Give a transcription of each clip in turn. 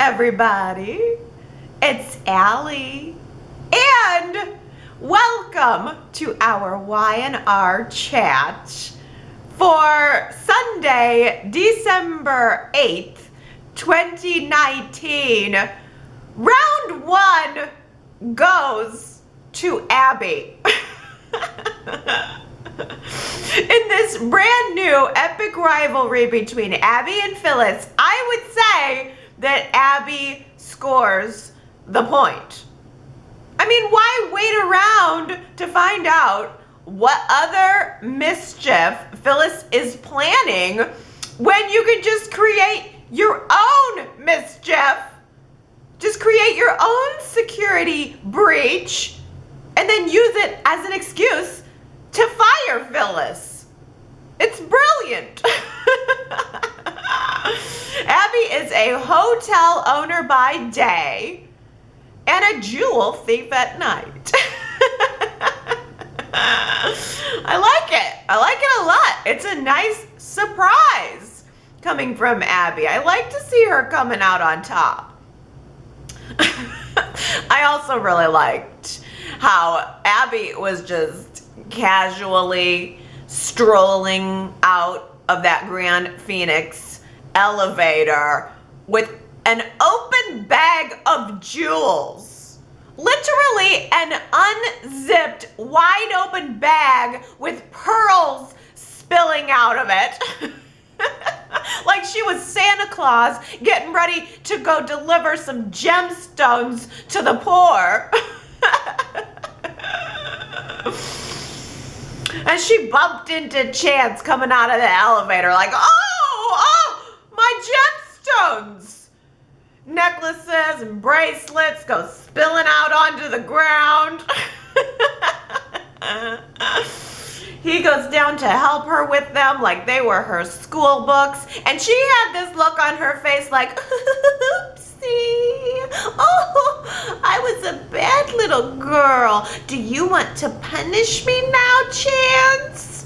everybody. It's Allie. And welcome to our Y&R Chat for Sunday, December 8th, 2019. Round one goes to Abby. In this brand new epic rivalry between Abby and Phyllis, I would say that Abby scores the point. I mean, why wait around to find out what other mischief Phyllis is planning when you can just create your own mischief? Just create your own security breach and then use it as an excuse to fire Phyllis. It's brilliant. Abby is a hotel owner by day and a jewel thief at night. I like it. I like it a lot. It's a nice surprise coming from Abby. I like to see her coming out on top. I also really liked how Abby was just casually strolling out of that Grand Phoenix elevator with an open bag of jewels. Literally an unzipped, wide open bag with pearls spilling out of it. Like she was Santa Claus getting ready to go deliver some gemstones to the poor. And she bumped into Chance coming out of the elevator like, oh, my gemstones. Necklaces and bracelets go spilling out onto the ground. He goes down to help her with them like they were her school books. And she had this look on her face like, oopsie. Oh, I was a bad little girl. Do you want to punish me now, Chance?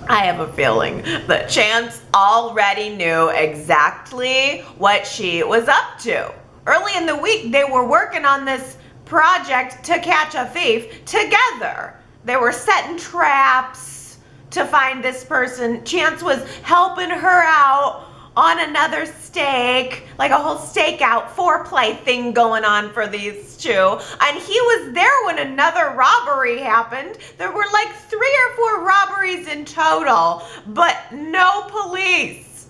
I have a feeling that Chance already knew exactly what she was up to. Early in the week, they were working on this project to catch a thief together. They were setting traps to find this person. Chance was helping her out on another stake, like a whole stakeout foreplay thing going on for these two. And he was there when another robbery happened. There were like 3 or 4 robberies in total, but no police.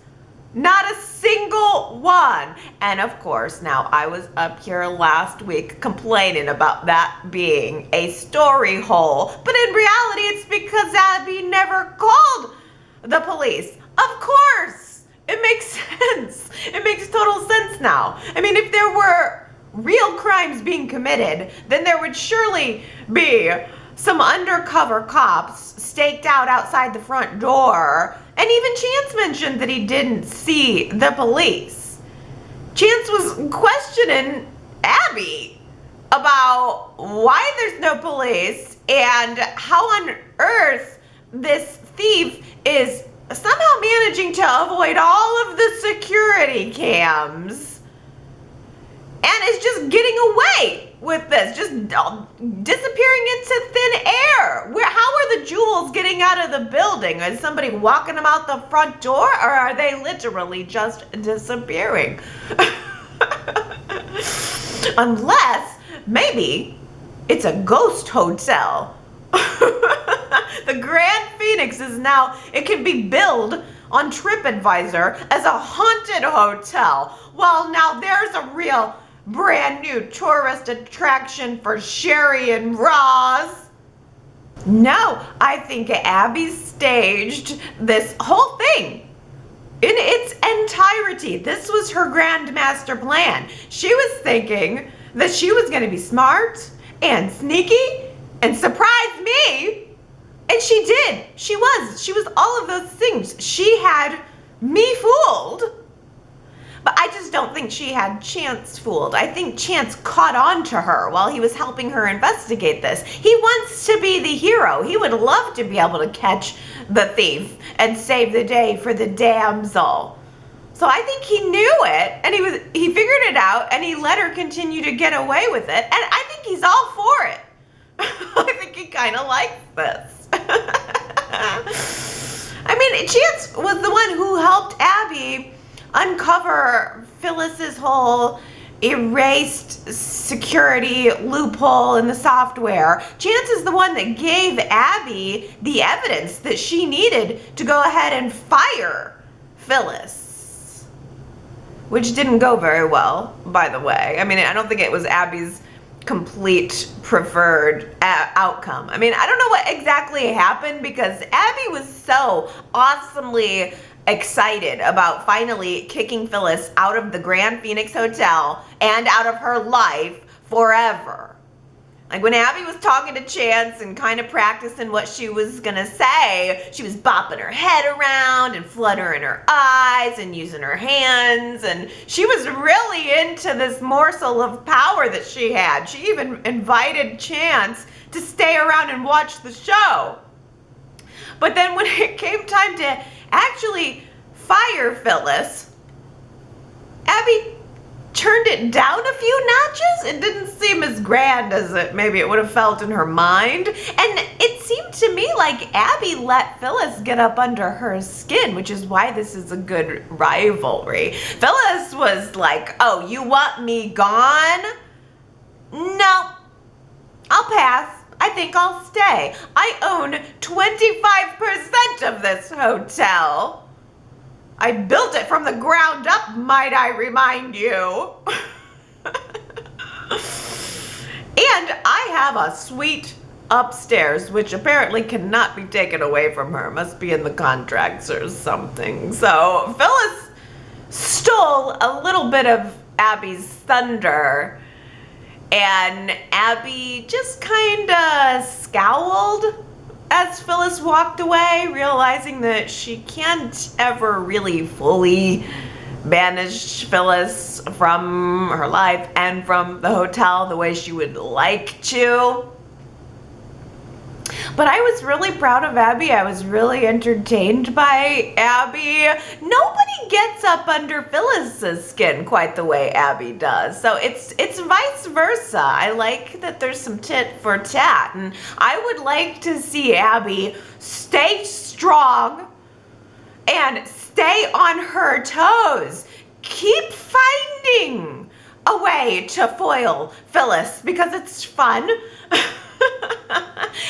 Not a single one. And of course, now I was up here last week complaining about that being a story hole. But in reality, it's because Abby never called the police. Of course, it makes sense. It makes total sense now. I mean, if there were real crimes being committed, then there would surely be some undercover cops staked out outside the front door. And even Chance mentioned that he didn't see the police. Chance was questioning Abby about why there's no police and how on earth this thief is somehow managing to avoid all of the security cams and is just getting away with this, just disappearing into thin air. How are the jewels getting out of the building? Is somebody walking them out the front door, or are they literally just disappearing? Unless maybe it's a ghost hotel. The Grand Phoenix is now, it can be billed on TripAdvisor as a haunted hotel. Well, now there's a real brand new tourist attraction for Sherry and Roz. No, I think Abby staged this whole thing in its entirety. This was her grand master plan. She was thinking that she was going to be smart and sneaky and surprise me. And she did. She was all of those things. She had me fooled. But I just don't think she had Chance fooled. I think Chance caught on to her while he was helping her investigate this. He wants to be the hero. He would love to be able to catch the thief and save the day for the damsel. So I think he knew it, and he figured it out, and he let her continue to get away with it, and I think he's all for it. I think he kind of likes this. I mean, Chance was the one who helped Abby uncover Phyllis's whole erased security loophole in the software. Chance is the one that gave Abby the evidence that she needed to go ahead and fire Phyllis, which didn't go very well, by the way. I mean, I don't think it was Abby's complete preferred outcome. I mean, I don't know what exactly happened, because Abby was so awesomely excited about finally kicking Phyllis out of the Grand Phoenix Hotel and out of her life forever. Like when Abby was talking to Chance and kind of practicing what she was gonna say, she was bopping her head around and fluttering her eyes and using her hands, and she was really into this morsel of power that she had. She even invited Chance to stay around and watch the show. But then when it came time to actually fire Phyllis, Abby turned it down a few notches. It didn't seem as grand as maybe it would have felt in her mind. And it seemed to me like Abby let Phyllis get up under her skin, which is why this is a good rivalry. Phyllis was like, oh, you want me gone? No, I'll pass. I think I'll stay. I own 25% of this hotel. I built it from the ground up, might I remind you. And I have a suite upstairs, which apparently cannot be taken away from her. Must be in the contracts or something. So Phyllis stole a little bit of Abby's thunder, and Abby just kind of scowled as Phyllis walked away, realizing that she can't ever really fully banish Phyllis from her life and from the hotel the way she would like to. But I was really proud of Abby. I was really entertained by Abby. Nobody gets up under Phyllis's skin quite the way Abby does. So it's vice versa. I like that there's some tit for tat. And I would like to see Abby stay strong and stay on her toes. Keep finding a way to foil Phyllis because it's fun.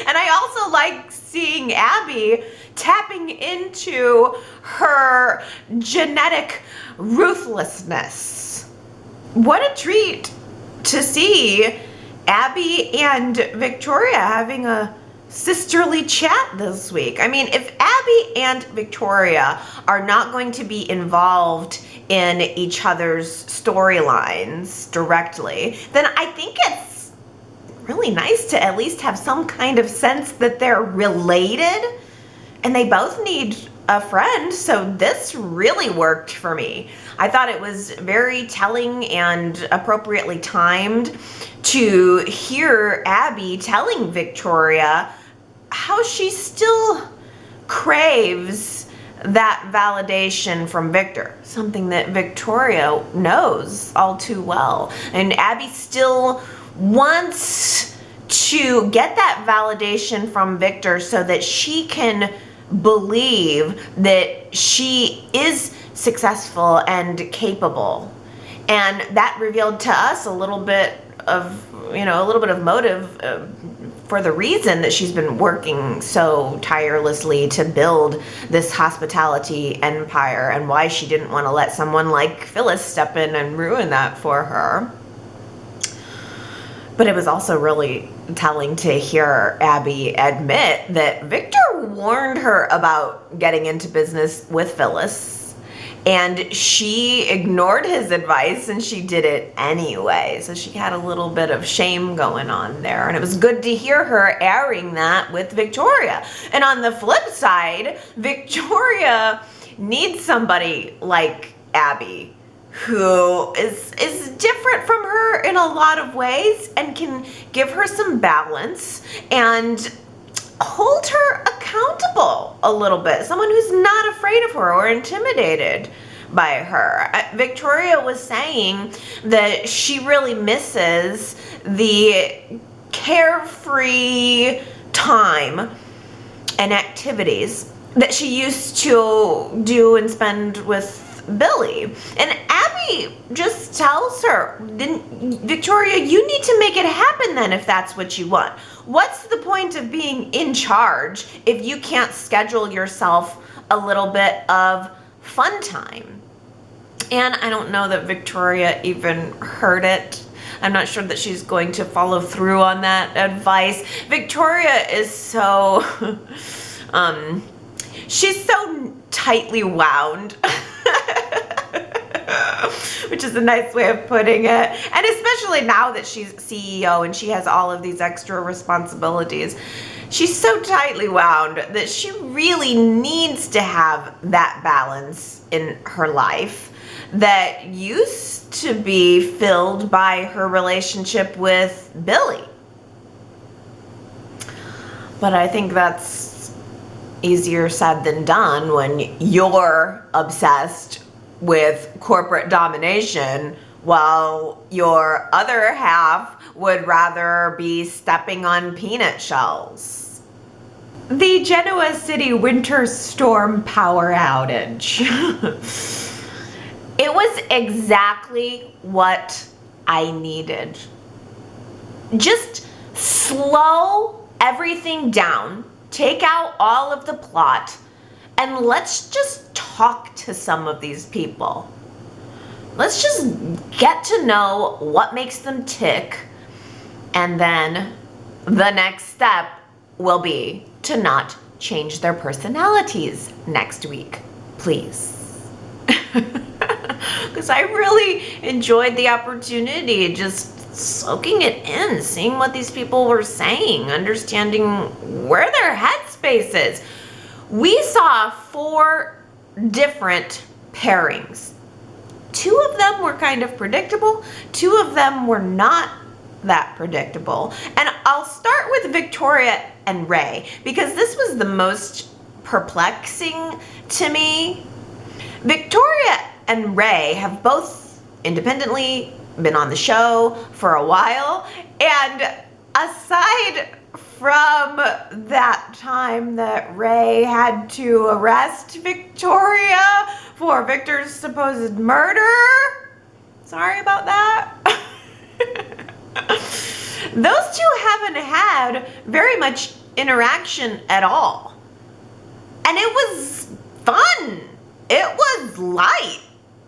And I also like seeing Abby tapping into her genetic ruthlessness. What a treat to see Abby and Victoria having a sisterly chat this week. I mean, if Abby and Victoria are not going to be involved in each other's storylines directly, then I think it's really nice to at least have some kind of sense that they're related, and they both need a friend. So this really worked for me. I thought it was very telling and appropriately timed to hear Abby telling Victoria how she still craves that validation from Victor, something that Victoria knows all too well. And Abby still wants to get that validation from Victor so that she can believe that she is successful and capable. And that revealed to us a little bit of motive for the reason that she's been working so tirelessly to build this hospitality empire, and why she didn't want to let someone like Phyllis step in and ruin that for her. But it was also really telling to hear Abby admit that Victor warned her about getting into business with Phyllis, and she ignored his advice and she did it anyway. So she had a little bit of shame going on there, and it was good to hear her airing that with Victoria. And on the flip side, Victoria needs somebody like Abby, who is different from her in a lot of ways and can give her some balance and hold her accountable a little bit. Someone who's not afraid of her or intimidated by her. Victoria was saying that she really misses the carefree time and activities that she used to do and spend with Billy. And Abby just tells her, Victoria, you need to make it happen then if that's what you want. What's the point of being in charge if you can't schedule yourself a little bit of fun time? And I don't know that Victoria even heard it. I'm not sure that she's going to follow through on that advice. Victoria is so, she's so tightly wound, which is a nice way of putting it. And especially now that she's CEO and she has all of these extra responsibilities, she's so tightly wound that she really needs to have that balance in her life that used to be filled by her relationship with Billy. But I think that's easier said than done when you're obsessed with corporate domination while your other half would rather be stepping on peanut shells. The Genoa City winter storm power outage. It was exactly what I needed. Just slow everything down, take out all of the plot, and let's just talk to some of these people. Let's just get to know what makes them tick, and then the next step will be to not change their personalities next week, please. Because I really enjoyed the opportunity just soaking it in, seeing what these people were saying, understanding where their headspace is. We saw 4 different pairings. 2 of them were kind of predictable. 2 of them were not that predictable. And I'll start with Victoria and Ray because this was the most perplexing to me. Victoria and Ray have both independently been on the show for a while, and aside from that time that Ray had to arrest Victoria for Victor's supposed murder, sorry about that, those 2 haven't had very much interaction at all. And it was fun. It was light.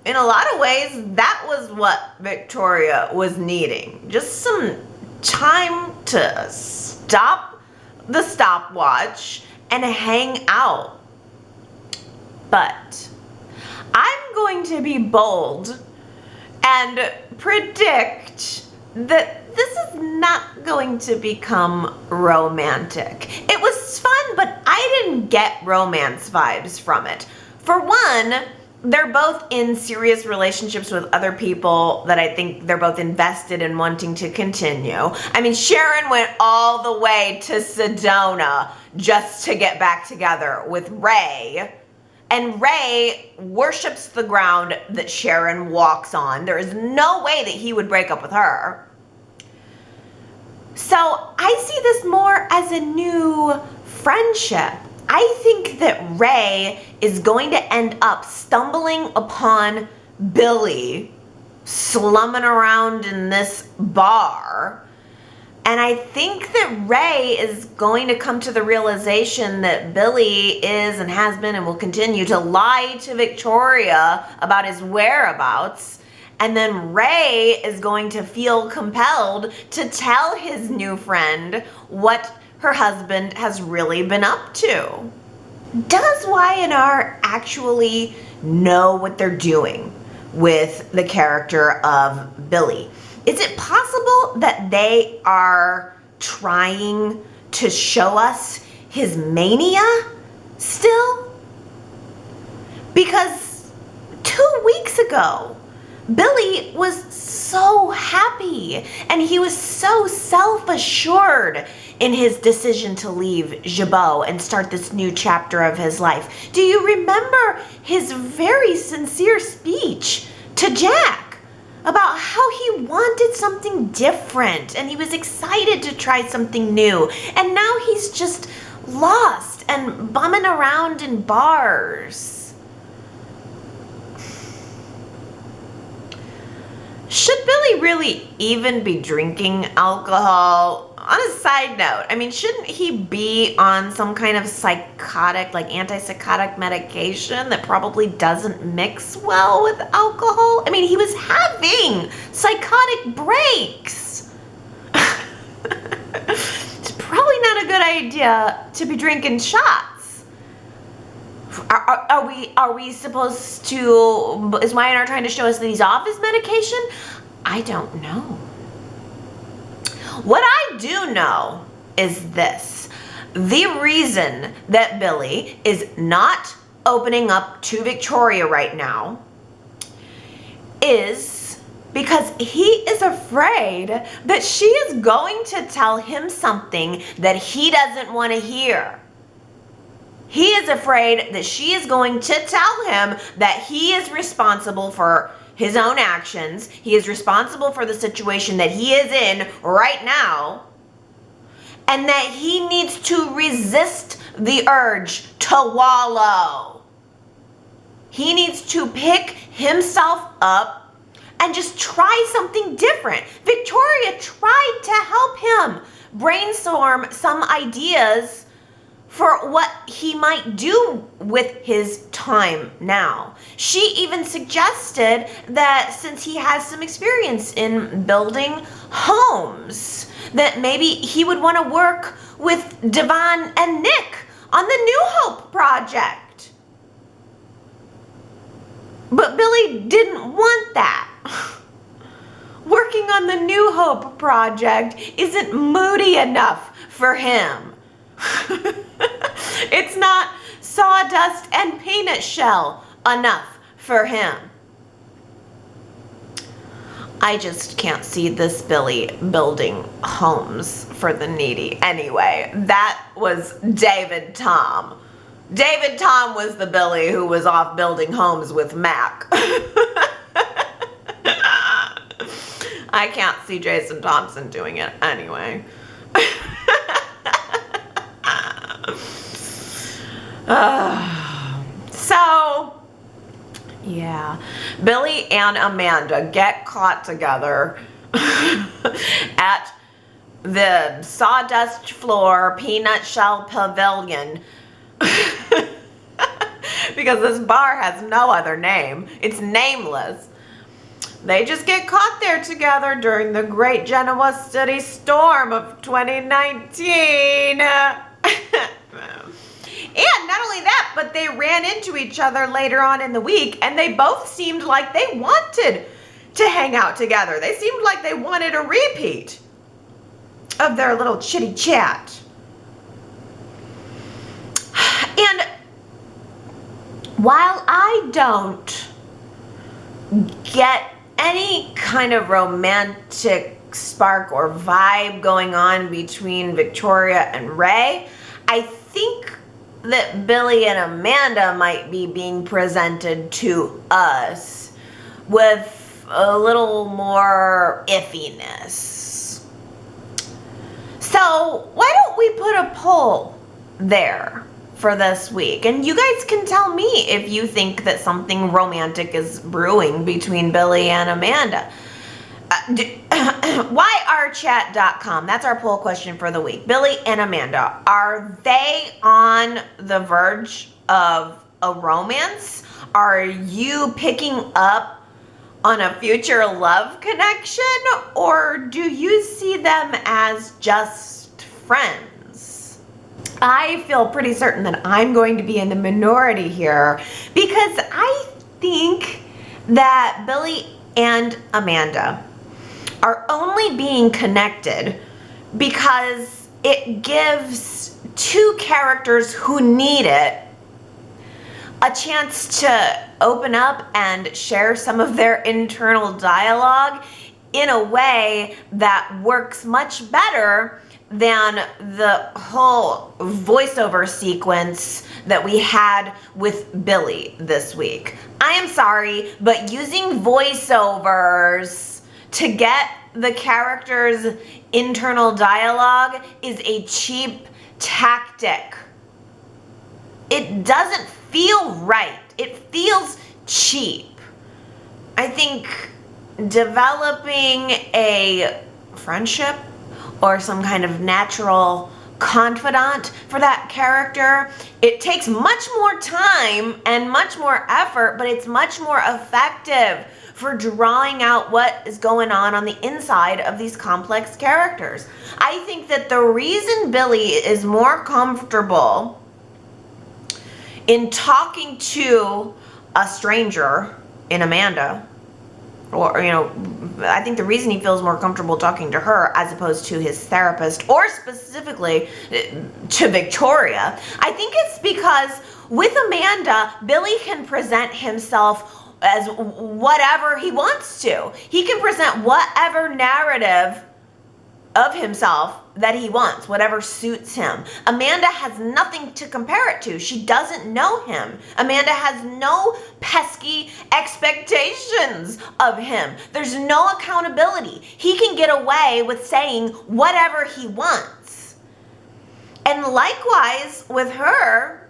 In a lot of ways, that was what Victoria was needing. Just some time to stop the stopwatch and hang out. But I'm going to be bold and predict that this is not going to become romantic. It was fun, but I didn't get romance vibes from it. For one, they're both in serious relationships with other people that I think they're both invested in wanting to continue. I mean, Sharon went all the way to Sedona just to get back together with Ray. And Ray worships the ground that Sharon walks on. There is no way that he would break up with her. So I see this more as a new friendship. I think that Ray is going to end up stumbling upon Billy slumming around in this bar. And I think that Ray is going to come to the realization that Billy is and has been and will continue to lie to Victoria about his whereabouts. And then Ray is going to feel compelled to tell his new friend what her husband has really been up to. Does Y&R actually know what they're doing with the character of Billy? Is it possible that they are trying to show us his mania still? Because 2 weeks ago, Billy was so happy and he was so self-assured in his decision to leave Jabot and start this new chapter of his life. Do you remember his very sincere speech to Jack about how he wanted something different and he was excited to try something new, and now he's just lost and bumming around in bars? Should Billy really even be drinking alcohol? On a side note, I mean, shouldn't he be on some kind of psychotic, like antipsychotic medication that probably doesn't mix well with alcohol? I mean, he was having psychotic breaks. It's probably not a good idea to be drinking shots. Are we supposed to, is Y&R trying to show us that he's off his medication? I don't know. What I do know is this: the reason that Billy is not opening up to Victoria right now is because he is afraid that she is going to tell him something that he doesn't want to hear. He is afraid that she is going to tell him that he is responsible for his own actions. He is responsible for the situation that he is in right now, and that he needs to resist the urge to wallow. He needs to pick himself up and just try something different. Victoria tried to help him brainstorm some ideas for what he might do with his time now. She even suggested that since he has some experience in building homes, that maybe he would want to work with Devon and Nick on the New Hope project. But Billy didn't want that. Working on the New Hope project isn't moody enough for him. It's not sawdust and peanut shell enough for him. I just can't see this Billy building homes for the needy. Anyway, that was David Tom. David Tom was the Billy who was off building homes with Mac. I can't see Jason Thompson doing it anyway. So, yeah, Billy and Amanda get caught together at the sawdust floor peanut shell pavilion because this bar has no other name. It's nameless. They just get caught there together during the Great Genoa City Storm of 2019. And not only that, but they ran into each other later on in the week, and they both seemed like they wanted to hang out together. They seemed like they wanted a repeat of their little chitty chat. And while I don't get any kind of romantic spark or vibe going on between Victoria and Ray, I think that Billy and Amanda might be being presented to us with a little more iffiness. So why don't we put a poll there for this week, and you guys can tell me if you think that something romantic is brewing between Billy and Amanda. YRChat.com. That's our poll question for the week. Billy and Amanda, are they on the verge of a romance? Are you picking up on a future love connection, or do you see them as just friends? I feel pretty certain that I'm going to be in the minority here, because I think that Billy and Amanda are only being connected because it gives two characters who need it a chance to open up and share some of their internal dialogue in a way that works much better than the whole voiceover sequence that we had with Billy this week. I am sorry, but using voiceovers to get the characters' internal dialogue is a cheap tactic. It doesn't feel right. It feels cheap. I think developing a friendship or some kind of natural confidant for that character, it takes much more time and much more effort, but it's much more effective for drawing out what is going on the inside of these complex characters. I think that the reason Billy is more comfortable in talking to a stranger in Amanda, or, you know, I think the reason he feels more comfortable talking to her as opposed to his therapist, or specifically to Victoria, I think it's because with Amanda, Billy can present himself as whatever he wants to. He can present whatever narrative of himself that he wants, whatever suits him. Amanda has nothing to compare it to. She doesn't know him. Amanda has no pesky expectations of him. There's no accountability. He can get away with saying whatever he wants. And likewise with her,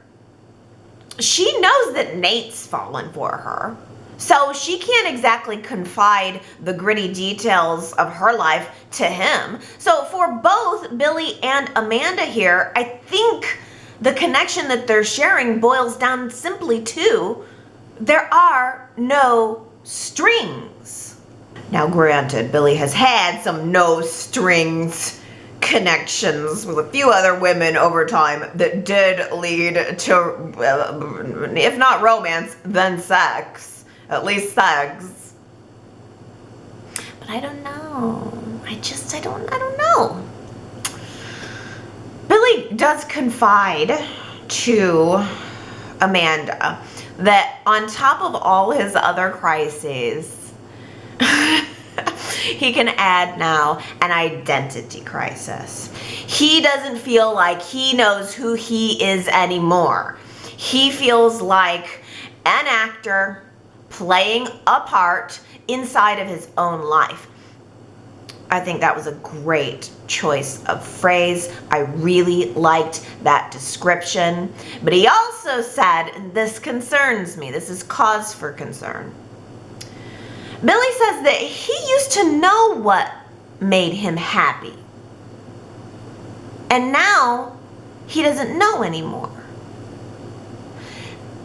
she knows that Nate's fallen for her. So she can't exactly confide the gritty details of her life to him. So for both Billy and Amanda here, I think the connection that they're sharing boils down simply to there are no strings. Now granted, Billy has had some no strings connections with a few other women over time that did lead to, if not romance, then sex. At least sex. But I don't know. I don't know. Billy does confide to Amanda that on top of all his other crises, he can add now an identity crisis. He doesn't feel like he knows who he is anymore. He feels like an actor playing a part inside of his own life. I think that was a great choice of phrase. I really liked that description. But he also said, and this concerns me, this is cause for concern. Billy says that he used to know what made him happy. And now he doesn't know anymore.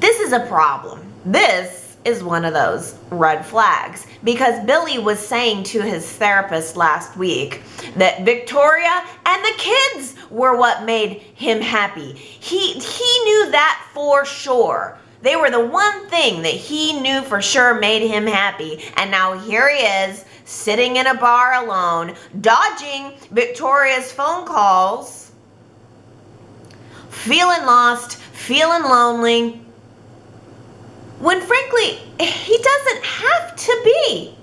This is a problem. This is one of those red flags, because Billy was saying to his therapist last week that Victoria and the kids were what made him happy. He knew that for sure. They were the one thing that he knew for sure made him happy. And now here he is sitting in a bar alone, dodging Victoria's phone calls, feeling lost, feeling lonely, when frankly, he doesn't have to be.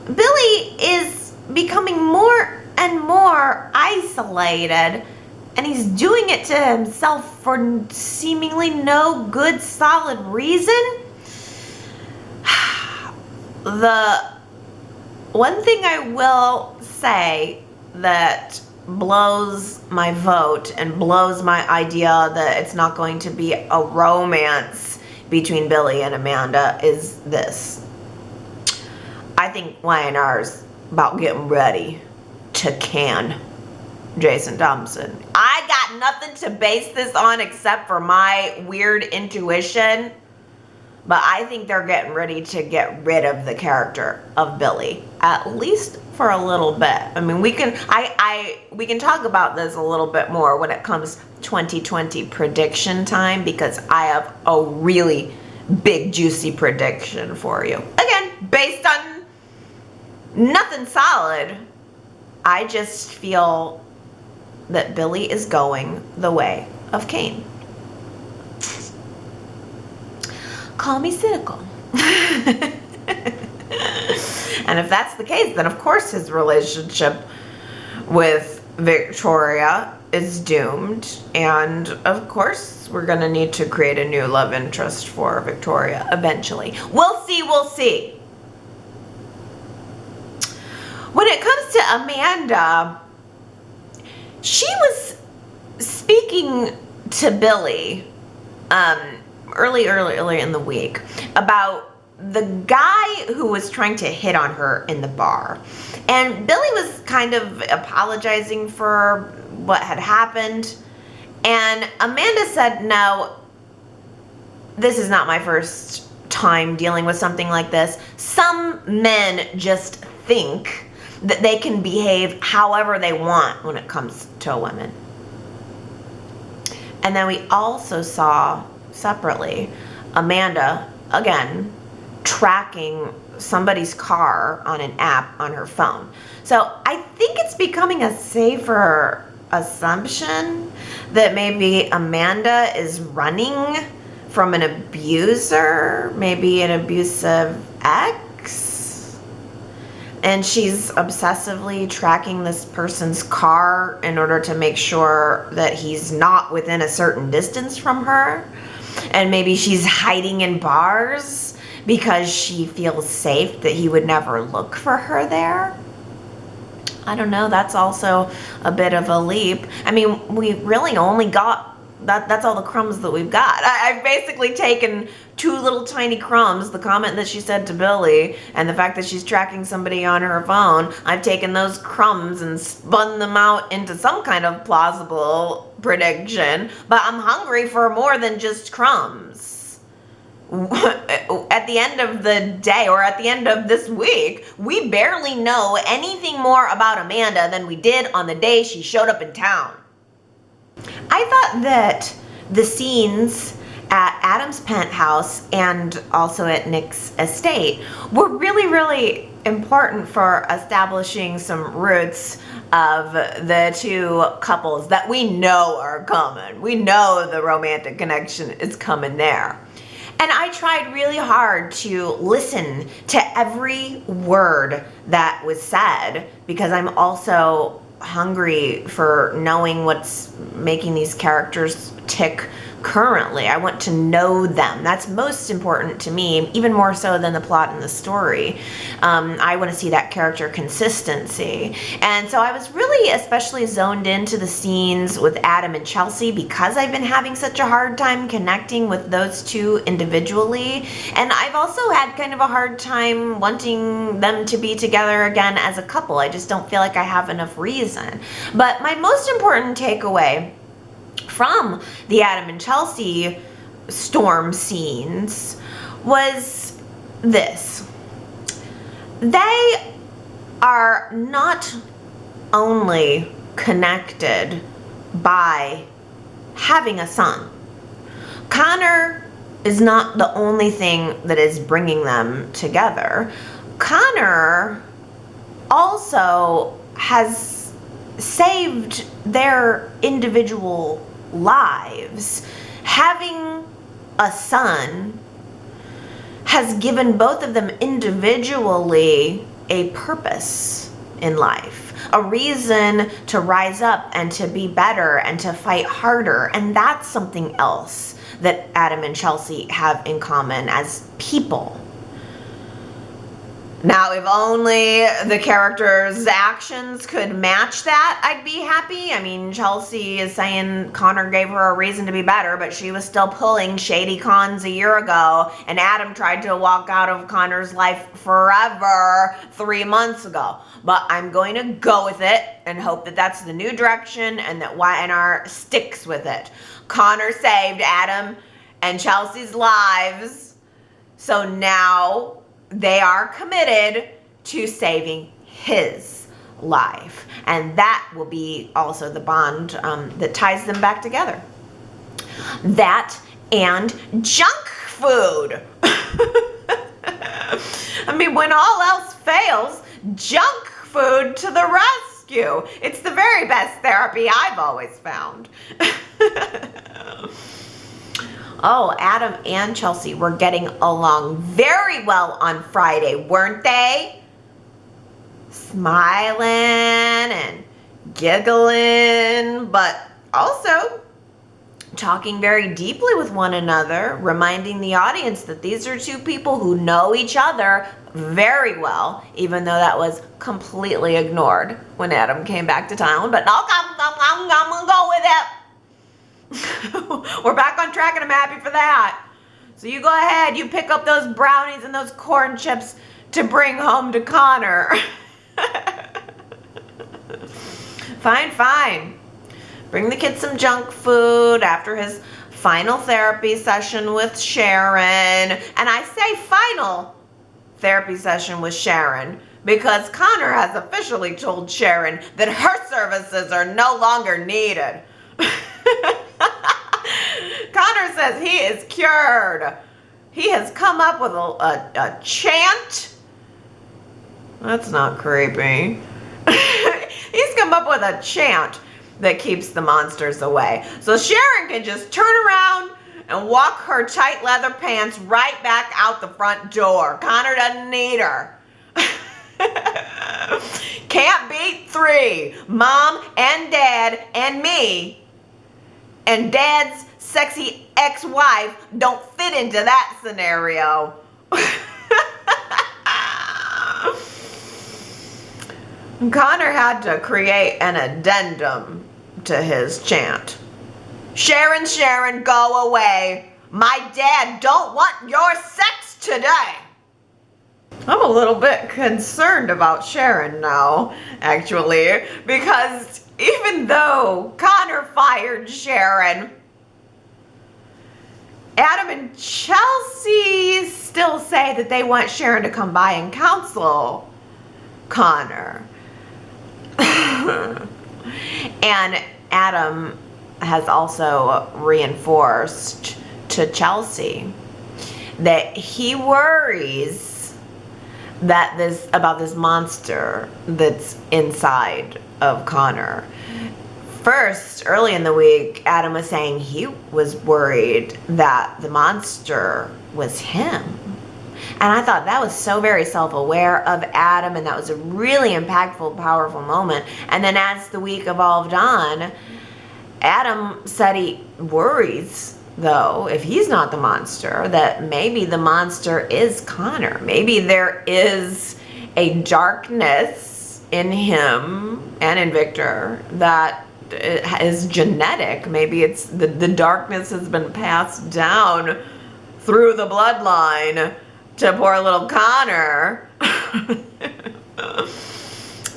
Billy is becoming more and more isolated, and he's doing it to himself for seemingly no good, solid reason. The one thing I will say that blows my vote and blows my idea that it's not going to be a romance between Billy and Amanda is this. I think Y&R's about getting ready to can Jason Thompson. I got nothing to base this on except for my weird intuition, but I think they're getting ready to get rid of the character of Billy, at least for a little bit. I mean, we can talk about this a little bit more when it comes 2020 prediction time, because I have a really big juicy prediction for you. Again, based on nothing solid, I just feel that Billy is going the way of Kane. call me cynical. And if that's the case, then of course his relationship with Victoria is doomed. And of course we're going to need to create a new love interest for Victoria eventually. We'll see, we'll see. When it comes to Amanda, she was speaking to Billy early in the week about the guy who was trying to hit on her in the bar. And Billy was kind of apologizing for what had happened. And Amanda said, no, this is not my first time dealing with something like this. Some men just think that they can behave however they want when it comes to a woman. And then we also saw separately Amanda, again, tracking somebody's car on an app on her phone. So I think it's becoming a safer assumption that maybe Amanda is running from an abuser, maybe an abusive ex, and she's obsessively tracking this person's car in order to make sure that he's not within a certain distance from her. And maybe she's hiding in bars because she feels safe that he would never look for her there. I don't know, that's also a bit of a leap. I mean, we really only got, that's all the crumbs that we've got. I've basically taken two little tiny crumbs, the comment that she said to Billy and the fact that she's tracking somebody on her phone. I've taken those crumbs and spun them out into some kind of plausible prediction, but I'm hungry for more than just crumbs. At the end of the day, or at the end of this week, we barely know anything more about Amanda than we did on the day she showed up in town. I thought that the scenes at Adam's penthouse and also at Nick's estate were really important for establishing some roots of the two couples that we know are coming. We know the romantic connection is coming there. And I tried really hard to listen to every word that was said because I'm also hungry for knowing what's making these characters tick currently. I want to know them. That's most important to me, even more so than the plot and the story. I want to see that character consistency. And so I was really especially zoned into the scenes with Adam and Chelsea because I've been having such a hard time connecting with those two individually. And I've also had kind of a hard time wanting them to be together again as a couple. I just don't feel like I have enough reason. But my most important takeaway from the Adam and Chelsea storm scenes was this. They are not only connected by having a son. Connor is not the only thing that is bringing them together. Connor also has saved their individual lives. Having a son has given both of them individually a purpose in life, a reason to rise up and to be better and to fight harder. And that's something else that Adam and Chelsea have in common as people. Now, if only the characters' actions could match that, I'd be happy. I mean, Chelsea is saying Connor gave her a reason to be better, but she was still pulling shady cons a year ago, and Adam tried to walk out of Connor's life forever 3 months ago. But I'm going to go with it and hope that that's the new direction and that Y&R sticks with it. Connor saved Adam and Chelsea's lives, so now they are committed to saving his life. And that will be also the bond that ties them back together. That and junk food. I mean, when all else fails, junk food to the rescue. It's the very best therapy I've always found. Oh, Adam and Chelsea were getting along very well on Friday, weren't they? Smiling and giggling, but also talking very deeply with one another, reminding the audience that these are two people who know each other very well, even though that was completely ignored when Adam came back to town. But no, I'm gonna go with it. We're back on track and I'm happy for that. So you go ahead, you pick up those brownies and those corn chips to bring home to Connor. Fine. Bring the kid some junk food after his final therapy session with Sharon. And I say final therapy session with Sharon because Connor has officially told Sharon that her services are no longer needed. Connor says he is cured. He has come up with a chant. That's not creepy. He's come up with a chant that keeps the monsters away. So Sharon can just turn around and walk her tight leather pants right back out the front door. Connor doesn't need her. Can't beat 3. Mom and Dad and me. And Dad's sexy ex-wife don't fit into that scenario. Connor had to create an addendum to his chant. Sharon, go away. My dad don't want your sex today. I'm a little bit concerned about Sharon now, actually, because even though Connor fired Sharon, Adam and Chelsea still say that they want Sharon to come by and counsel Connor. And Adam has also reinforced to Chelsea that he worries that about this monster that's inside of Connor. First, early in the week, Adam was saying he was worried that the monster was him. And I thought that was so very self-aware of Adam, and that was a really impactful, powerful moment. And then as the week evolved on, Adam said he worries, though, if he's not the monster, that maybe the monster is Connor. Maybe there is a darkness in him and in Victor that is genetic. Maybe it's the darkness has been passed down through the bloodline to poor little Connor.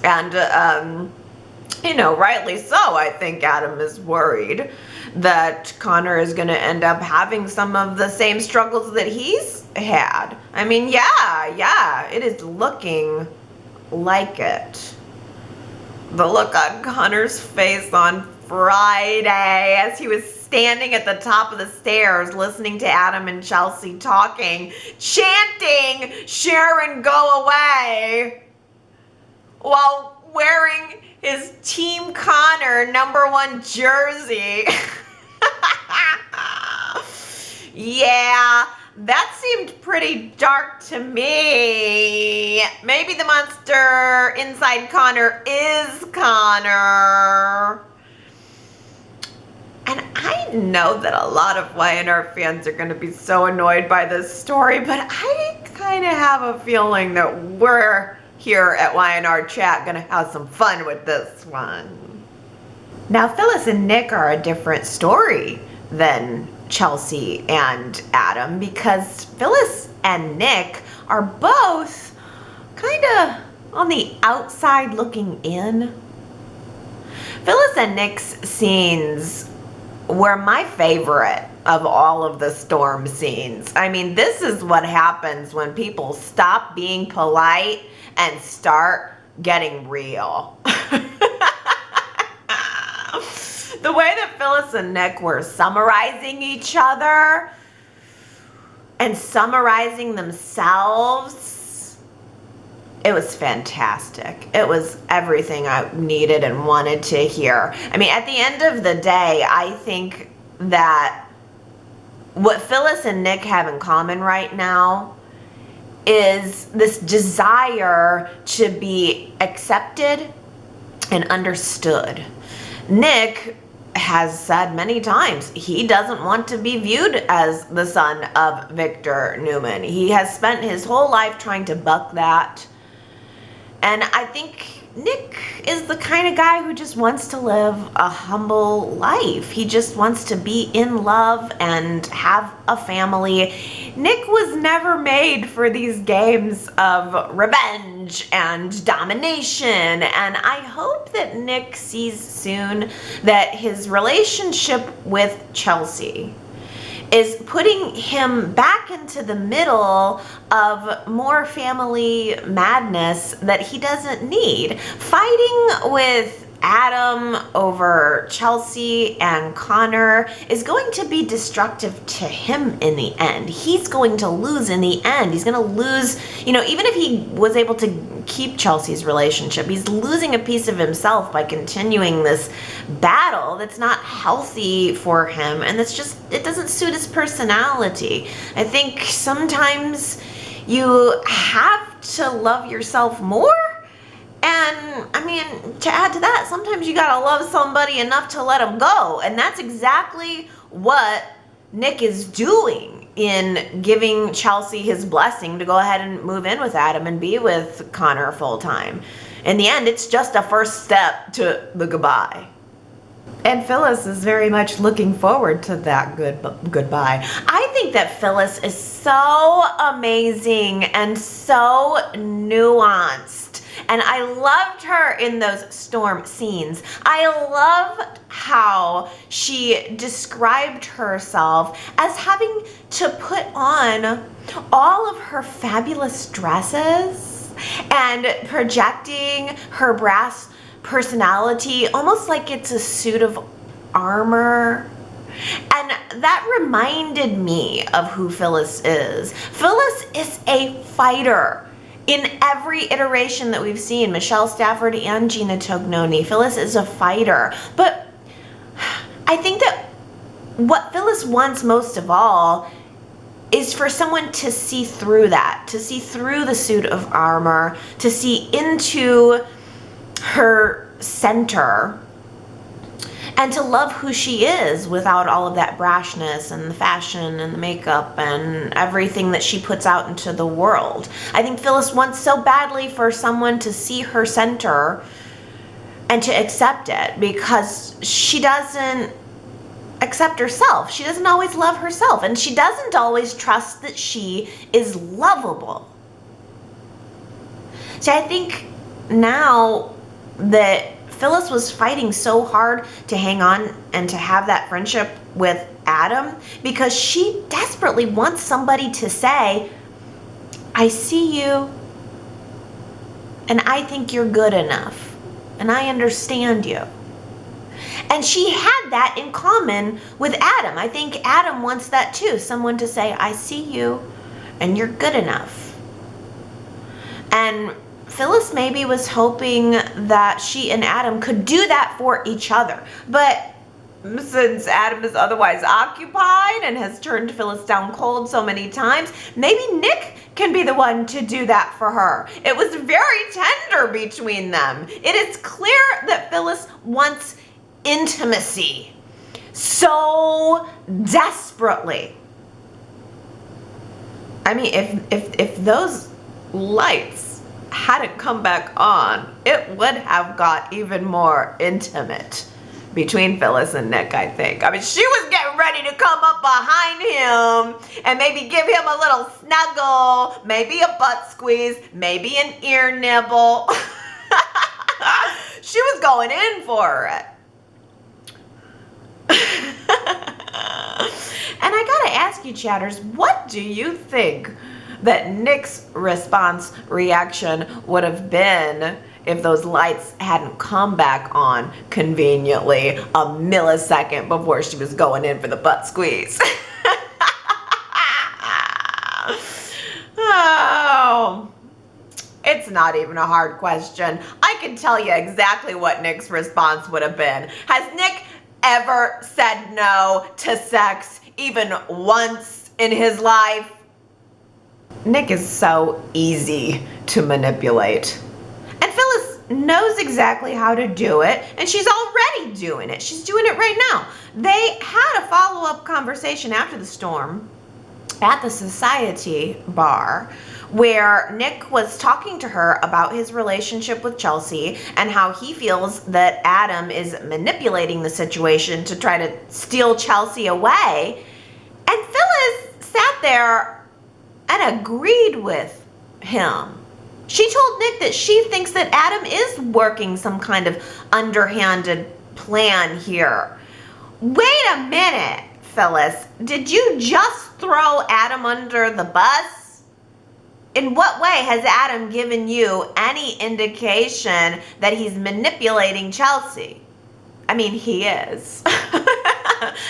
And rightly so. I think Adam is worried that Connor is going to end up having some of the same struggles that he's had. I mean, yeah, it is looking like it. The look on Connor's face on Friday as he was standing at the top of the stairs listening to Adam and Chelsea talking, chanting, Sharon, go away, while wearing his Team Connor #1 jersey. Yeah, that seemed pretty dark to me. Maybe the monster inside Connor is Connor. And I know that a lot of Y&R fans are going to be so annoyed by this story, but I kind of have a feeling that we're here at Y&R Chat going to have some fun with this one. Now, Phyllis and Nick are a different story than Chelsea and Adam, because Phyllis and Nick are both kind of on the outside looking in. Phyllis and Nick's scenes were my favorite of all of the storm scenes. I mean, this is what happens when people stop being polite and start getting real. The way that Phyllis and Nick were summarizing each other and summarizing themselves, it was fantastic. It was everything I needed and wanted to hear. I mean, at the end of the day, I think that what Phyllis and Nick have in common right now is this desire to be accepted and understood. Nick has said many times he doesn't want to be viewed as the son of Victor Newman. He has spent his whole life trying to buck that. And I think Nick is the kind of guy who just wants to live a humble life. He just wants to be in love and have a family. Nick was never made for these games of revenge and domination. And I hope that Nick sees soon that his relationship with Chelsea is putting him back into the middle of more family madness that he doesn't need. Fighting with Adam over Chelsea and Connor is going to be destructive to him in the end. He's going to lose in the end. He's going to lose, even if he was able to keep Chelsea's relationship, he's losing a piece of himself by continuing this battle that's not healthy for him, and it doesn't suit his personality. I think sometimes you have to love yourself more. And to add to that, sometimes you gotta love somebody enough to let them go. And that's exactly what Nick is doing in giving Chelsea his blessing to go ahead and move in with Adam and be with Connor full time. In the end, it's just a first step to the goodbye. And Phyllis is very much looking forward to that goodbye. I think that Phyllis is so amazing and so nuanced. And I loved her in those storm scenes. I loved how she described herself as having to put on all of her fabulous dresses and projecting her brass personality almost like it's a suit of armor. And that reminded me of who Phyllis is. Phyllis is a fighter. In every iteration that we've seen, Michelle Stafford and Gina Tognoni, Phyllis is a fighter. But I think that what Phyllis wants most of all is for someone to see through that, to see through the suit of armor, to see into her center, and to love who she is without all of that brashness and the fashion and the makeup and everything that she puts out into the world. I think Phyllis wants so badly for someone to see her center and to accept it, because she doesn't accept herself. She doesn't always love herself, and she doesn't always trust that she is lovable. So I think now that Phyllis was fighting so hard to hang on and to have that friendship with Adam because she desperately wants somebody to say, I see you, and I think you're good enough, and I understand you. And she had that in common with Adam. I think Adam wants that too, someone to say, I see you, and you're good enough. And Phyllis maybe was hoping that she and Adam could do that for each other. But since Adam is otherwise occupied and has turned Phyllis down cold so many times, maybe Nick can be the one to do that for her. It was very tender between them. It is clear that Phyllis wants intimacy so desperately. If those lights hadn't come back on, it would have got even more intimate between Phyllis and Nick, I think. She was getting ready to come up behind him and maybe give him a little snuggle, maybe a butt squeeze, maybe an ear nibble. She was going in for it. And I gotta ask you, chatters, what do you think that Nick's reaction would have been if those lights hadn't come back on conveniently a millisecond before she was going in for the butt squeeze? Oh, it's not even a hard question. I can tell you exactly what Nick's response would have been. Has Nick ever said no to sex even once in his life. Nick is so easy to manipulate. And Phyllis knows exactly how to do it, and she's already doing it. She's doing it right now. They had a follow-up conversation after the storm at the society bar where Nick was talking to her about his relationship with Chelsea and how he feels that Adam is manipulating the situation to try to steal Chelsea away. And Phyllis sat there and agreed with him. She told Nick that she thinks that Adam is working some kind of underhanded plan here. Wait a minute, Phyllis. Did you just throw Adam under the bus? In what way has Adam given you any indication that he's manipulating Chelsea? I mean, he is.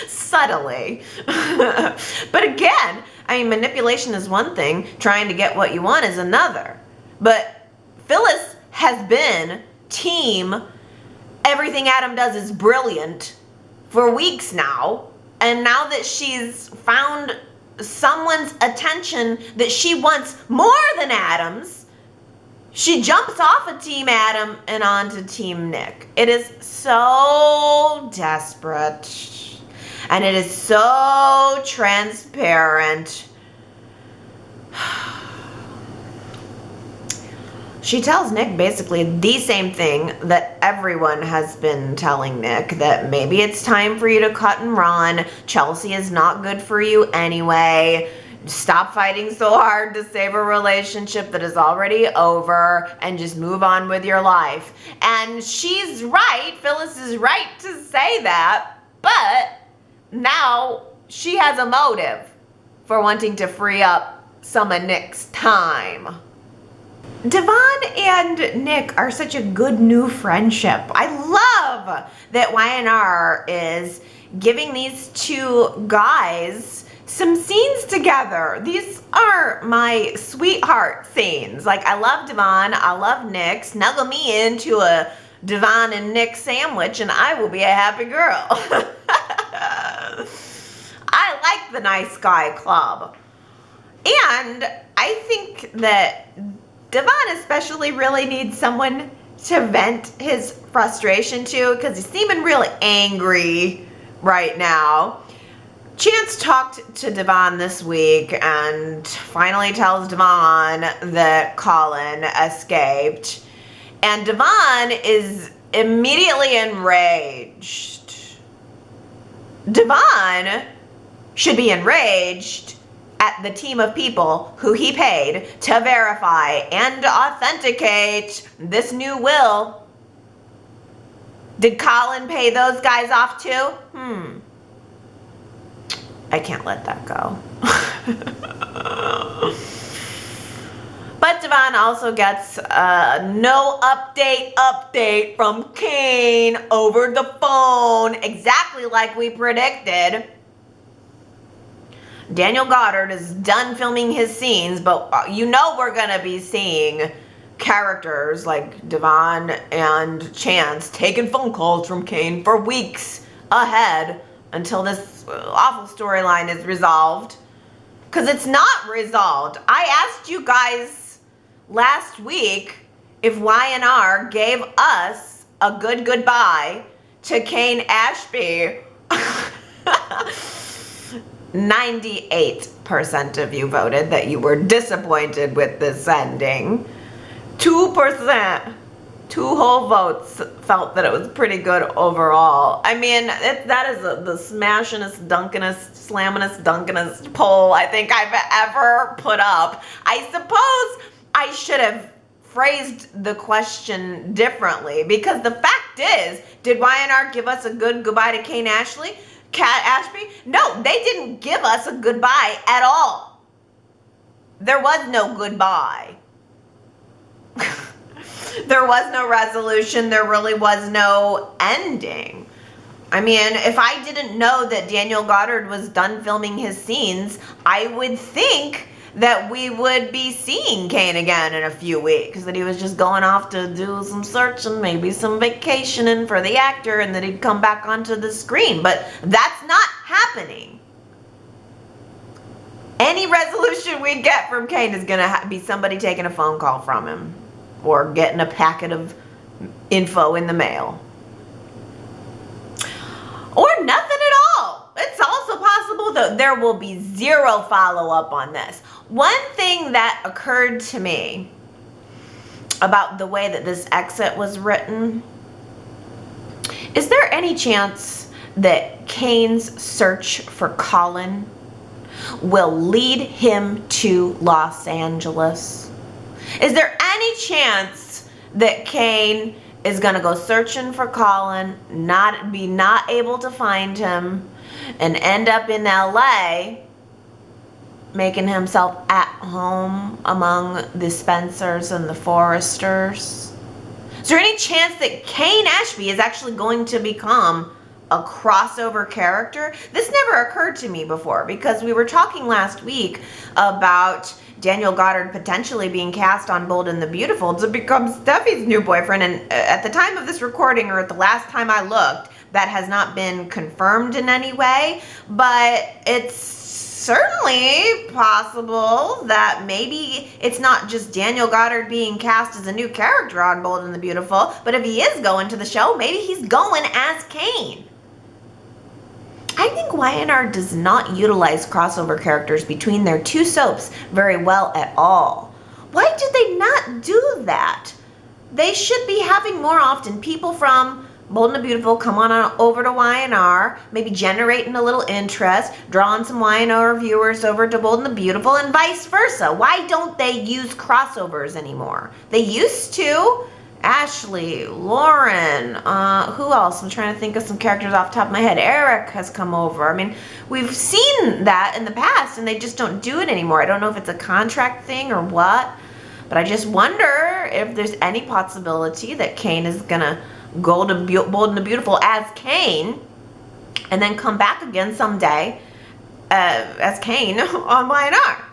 Subtly. But again, I mean, manipulation is one thing, trying to get what you want is another. But Phyllis has been team everything Adam does is brilliant for weeks now. And now that she's found someone's attention that she wants more than Adam's, she jumps off of Team Adam and onto Team Nick. It is so desperate. And it is so transparent. She tells Nick basically the same thing that everyone has been telling Nick, that maybe it's time for you to cut and run. Chelsea is not good for you anyway. Stop fighting so hard to save a relationship that is already over and just move on with your life. And she's right. Phyllis is right to say that. But now she has a motive for wanting to free up some of Nick's time. Devon and Nick are such a good new friendship. I love that Y&R is giving these two guys some scenes together. These are my sweetheart scenes. Like, I love Devon, I love Nick. Snuggle me into a Devon and Nick sandwich and I will be a happy girl. I like the Nice Guy Club. And I think that Devon especially really needs someone to vent his frustration to, because he's seeming really angry right now. Chance talked to Devon this week and finally tells Devon that Colin escaped. And Devon is immediately enraged. Devon should be enraged at the team of people who he paid to verify and authenticate this new will. Did Colin pay those guys off too? I can't let that go. But Devon also gets no update from Kane over the phone, exactly like we predicted. Daniel Goddard is done filming his scenes, but you know we're going to be seeing characters like Devon and Chance taking phone calls from Kane for weeks ahead until this awful storyline is resolved. Because it's not resolved. I asked you guys last week if Y&R gave us a good goodbye to Kane Ashby. 98% of you voted that you were disappointed with this ending. 2%, 2 whole votes, felt that it was pretty good overall. I mean, that is the smashingest, dunkinest, slammingest, dunkinest poll I think I've ever put up. I suppose I should have phrased the question differently, because the fact is, did Y&R give us a good goodbye to Kane Ashby? No, they didn't give us a goodbye at all. There was no goodbye. There was no resolution. There really was no ending. I mean, if I didn't know that Daniel Goddard was done filming his scenes, I would think that we would be seeing Kane again in a few weeks, that he was just going off to do some searching, maybe some vacationing for the actor, and that he'd come back onto the screen. But that's not happening. any resolution we get from Kane is gonna be somebody taking a phone call from him or getting a packet of info in the mail. Or nothing at all. It's also possible that there will be zero follow-up on this. One thing that occurred to me about the way that this exit was written, is there any chance that Kane's search for Colin will lead him to Los Angeles? Is there any chance that Kane is gonna go searching for Colin, not able to find him, and end up in LA making himself at home among the Spencers and the Forresters? Is there any chance that Kane Ashby is actually going to become a crossover character? This never occurred to me before because we were talking last week about Daniel Goddard potentially being cast on Bold and the Beautiful to become Steffi's new boyfriend, and at the time of this recording, or at the last time I looked, that has not been confirmed in any way, but it's certainly possible that maybe it's not just Daniel Goddard being cast as a new character on Bold and the Beautiful, but if he is going to the show, maybe he's going as Kane. I think Y&R does not utilize crossover characters between their two soaps very well at all. Why do they not do that? They should be having more often people from Bold and the Beautiful come on over to Y&R, maybe generating a little interest, drawing some Y&R viewers over to Bold and the Beautiful, and vice versa. Why don't they use crossovers anymore? They used to. Ashley, Lauren, who else? I'm trying to think of some characters off the top of my head. Eric has come over. I mean, we've seen that in the past, and they just don't do it anymore. I don't know if it's a contract thing or what, but I just wonder if there's any possibility that Kane is gonna go to Bold and the Beautiful as Kane, and then come back again someday as Kane on Y&R.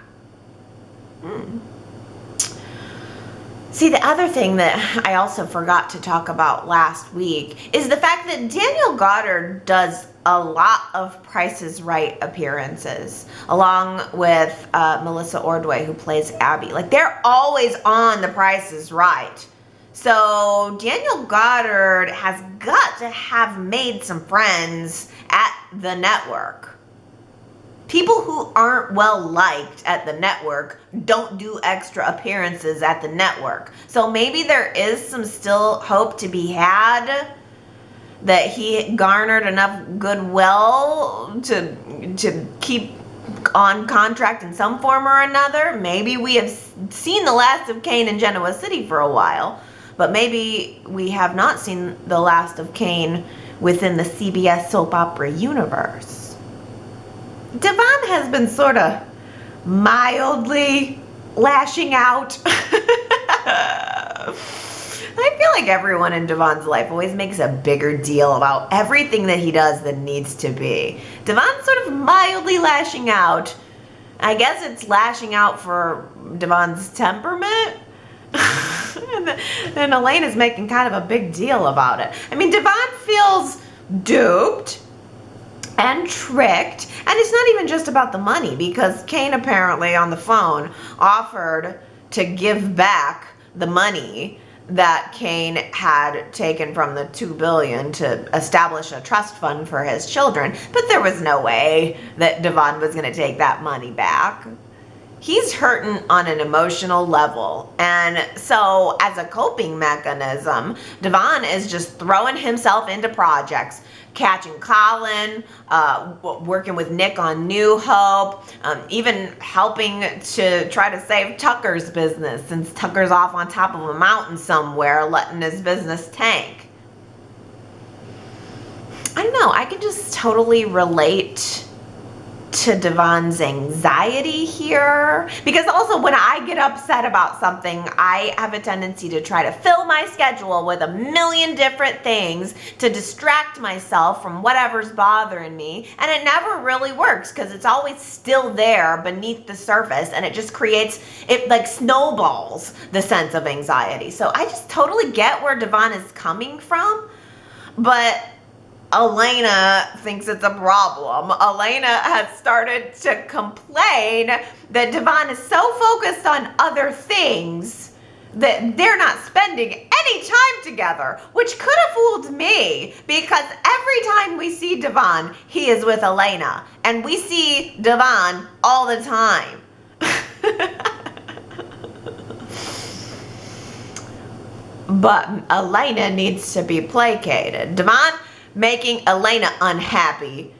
See, the other thing that I also forgot to talk about last week is the fact that Daniel Goddard does a lot of Price is Right appearances, along with Melissa Ordway, who plays Abby. Like, they're always on The Price is Right. So Daniel Goddard has got to have made some friends at the network. People who aren't well liked at the network don't do extra appearances at the network. So maybe there is some still hope to be had that he garnered enough goodwill to keep on contract in some form or another. Maybe we have seen the last of Kane in Genoa City for a while, but maybe we have not seen the last of Kane within the CBS soap opera universe. Devon has been sort of mildly lashing out. I feel like everyone in Devon's life always makes a bigger deal about everything that he does than needs to be. Devon's sort of mildly lashing out. I guess it's lashing out for Devon's temperament. And Elaine is making kind of a big deal about it. I mean, Devon feels duped and tricked, and it's not even just about the money, because Kane apparently on the phone offered to give back the money that Kane had taken from the $2 billion to establish a trust fund for his children, but there was no way that Devon was going to take that money back. He's hurting on an emotional level, and so as a coping mechanism, Devon is just throwing himself into projects, catching Colin, working with Nick on New Hope, even helping to try to save Tucker's business since Tucker's off on top of a mountain somewhere letting his business tank. I don't know, I can just totally relate to Devon's anxiety here, because also when I get upset about something, I have a tendency to try to fill my schedule with a million different things to distract myself from whatever's bothering me, and it never really works because it's always still there beneath the surface, and it just creates, it like snowballs the sense of anxiety. So I just totally get where Devon is coming from, but Elena thinks it's a problem. Elena has started to complain that Devon is so focused on other things that they're not spending any time together, which could have fooled me because every time we see Devon, he is with Elena, and we see Devon all the time. But Elena needs to be placated. Devon making Elena unhappy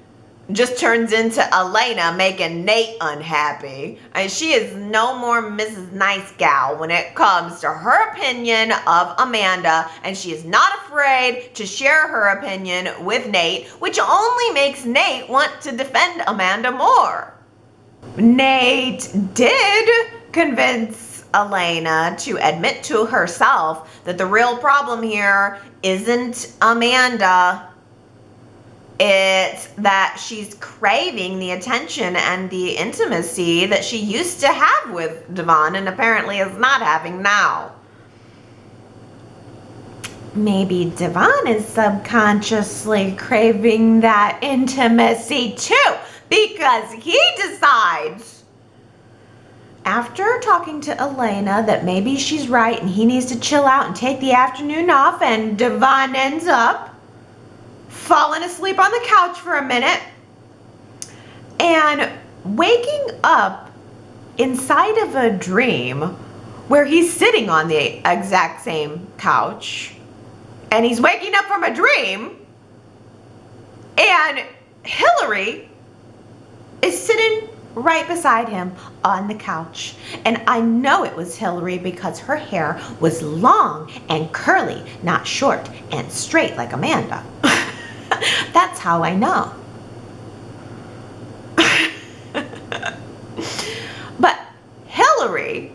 just turns into Elena making Nate unhappy. And she is no more Mrs. Nice Gal when it comes to her opinion of Amanda, and she is not afraid to share her opinion with Nate, which only makes Nate want to defend Amanda more. Nate did convince Elena to admit to herself that the real problem here isn't Amanda. It's that she's craving the attention and the intimacy that she used to have with Devon and apparently is not having now. Maybe Devon is subconsciously craving that intimacy too, because he decides, after talking to Elena, that maybe she's right and he needs to chill out and take the afternoon off, and Devon ends up falling asleep on the couch for a minute and waking up inside of a dream where he's sitting on the exact same couch, and he's waking up from a dream and Hilary is sitting right beside him on the couch. And I know it was Hilary because her hair was long and curly, not short and straight like Amanda. That's how I know. But Hilary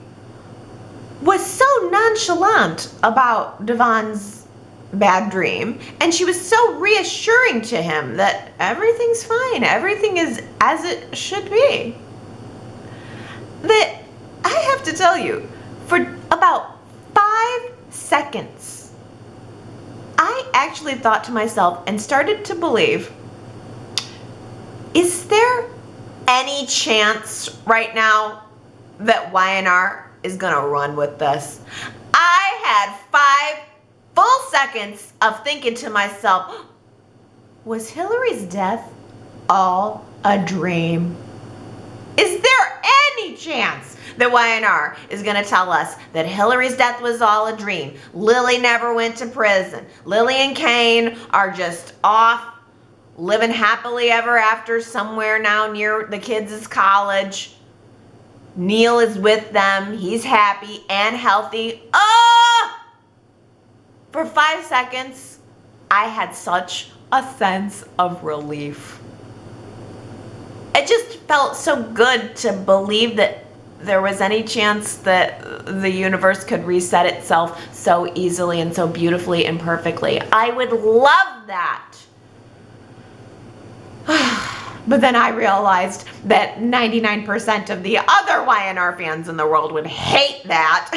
was so nonchalant about Devon's bad dream, and she was so reassuring to him that everything's fine, everything is as it should be, that I have to tell you, for about 5 seconds, I actually thought to myself and started to believe, is there any chance right now that Y&R is gonna run with this? I had 5 full seconds of thinking to myself, was Hilary's death all a dream? Is there any chance that Y&R is going to tell us that Hilary's death was all a dream? Lily never went to prison. Lily and Kane are just off living happily ever after somewhere now near the kids' college. Neil is with them. He's happy and healthy. Oh! For 5 seconds, I had such a sense of relief. It just felt so good to believe that there was any chance that the universe could reset itself so easily and so beautifully and perfectly. I would love that. But then I realized that 99% of the other Y&R fans in the world would hate that.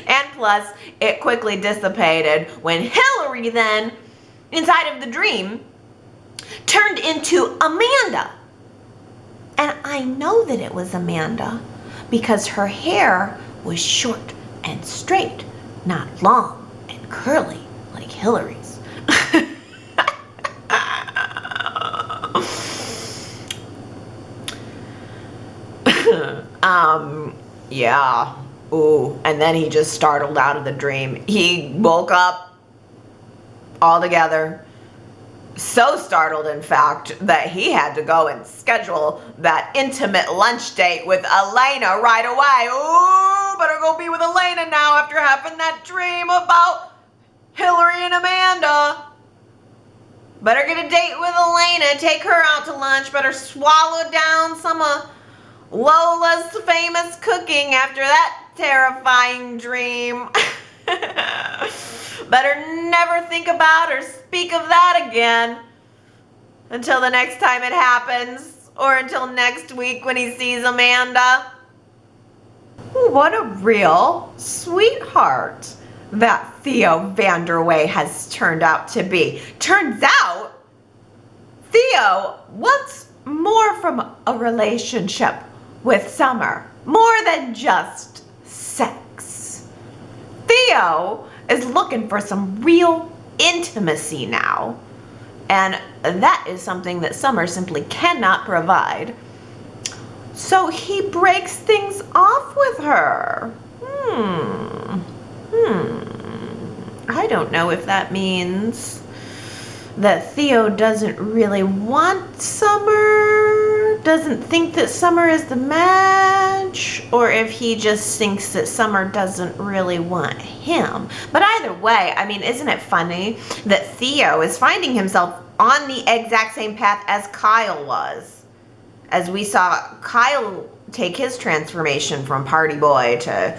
And plus, it quickly dissipated when Hilary then, inside of the dream, turned into Amanda. And I know that it was Amanda because her hair was short and straight, not long and curly like Hilary's. Yeah. Ooh, and then he just startled out of the dream. He woke up all together. So startled, in fact, that he had to go and schedule that intimate lunch date with Elena right away. Ooh, better go be with Elena now after having that dream about Hilary and Amanda. Better get a date with Elena, take her out to lunch, better swallow down some of Lola's famous cooking after that terrifying dream. Better never think about or speak of that again until the next time it happens, or until next week when he sees Amanda. Ooh, what a real sweetheart. that Theo Vanderway has turned out to be. Turns out, Theo wants more from a relationship with Summer, more than just sex. Theo is looking for some real intimacy now, and that is something that Summer simply cannot provide. So he breaks things off with her. I don't know if that means that Theo doesn't really want Summer, doesn't think that Summer is the match, or if he just thinks that Summer doesn't really want him. But either way, I mean, isn't it funny that Theo is finding himself on the exact same path as Kyle was? As we saw Kyle take his transformation from party boy to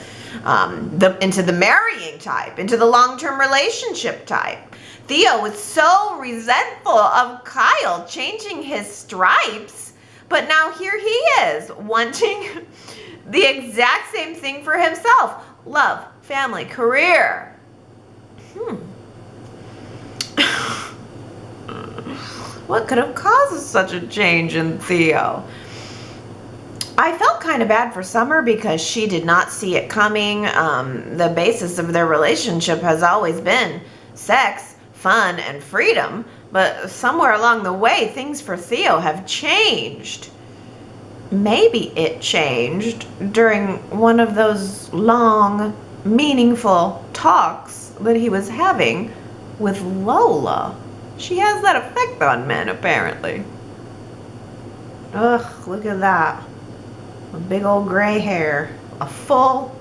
into the marrying type, into the long-term relationship type. Theo was so resentful of Kyle changing his stripes, but now here he is wanting the exact same thing for himself. Love, family, career. What could have caused such a change in Theo? I felt kind of bad for Summer because she did not see it coming. The basis of their relationship has always been sex, fun, and freedom. But somewhere along the way, things for Theo have changed. Maybe it changed during one of those long, meaningful talks that he was having with Lola. She has that effect on men, apparently. Ugh, look at that. A big old gray hair. A full,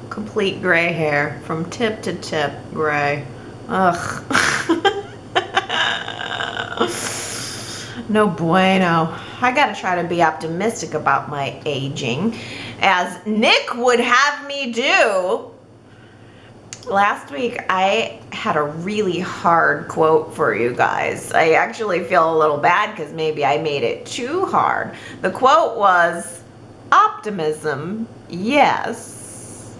complete gray hair. From tip to tip gray. Ugh. No bueno. I gotta try to be optimistic about my aging, as Nick would have me do. Last week, I had a really hard quote for you guys. I actually feel a little bad because maybe I made it too hard. The quote was, optimism, yes.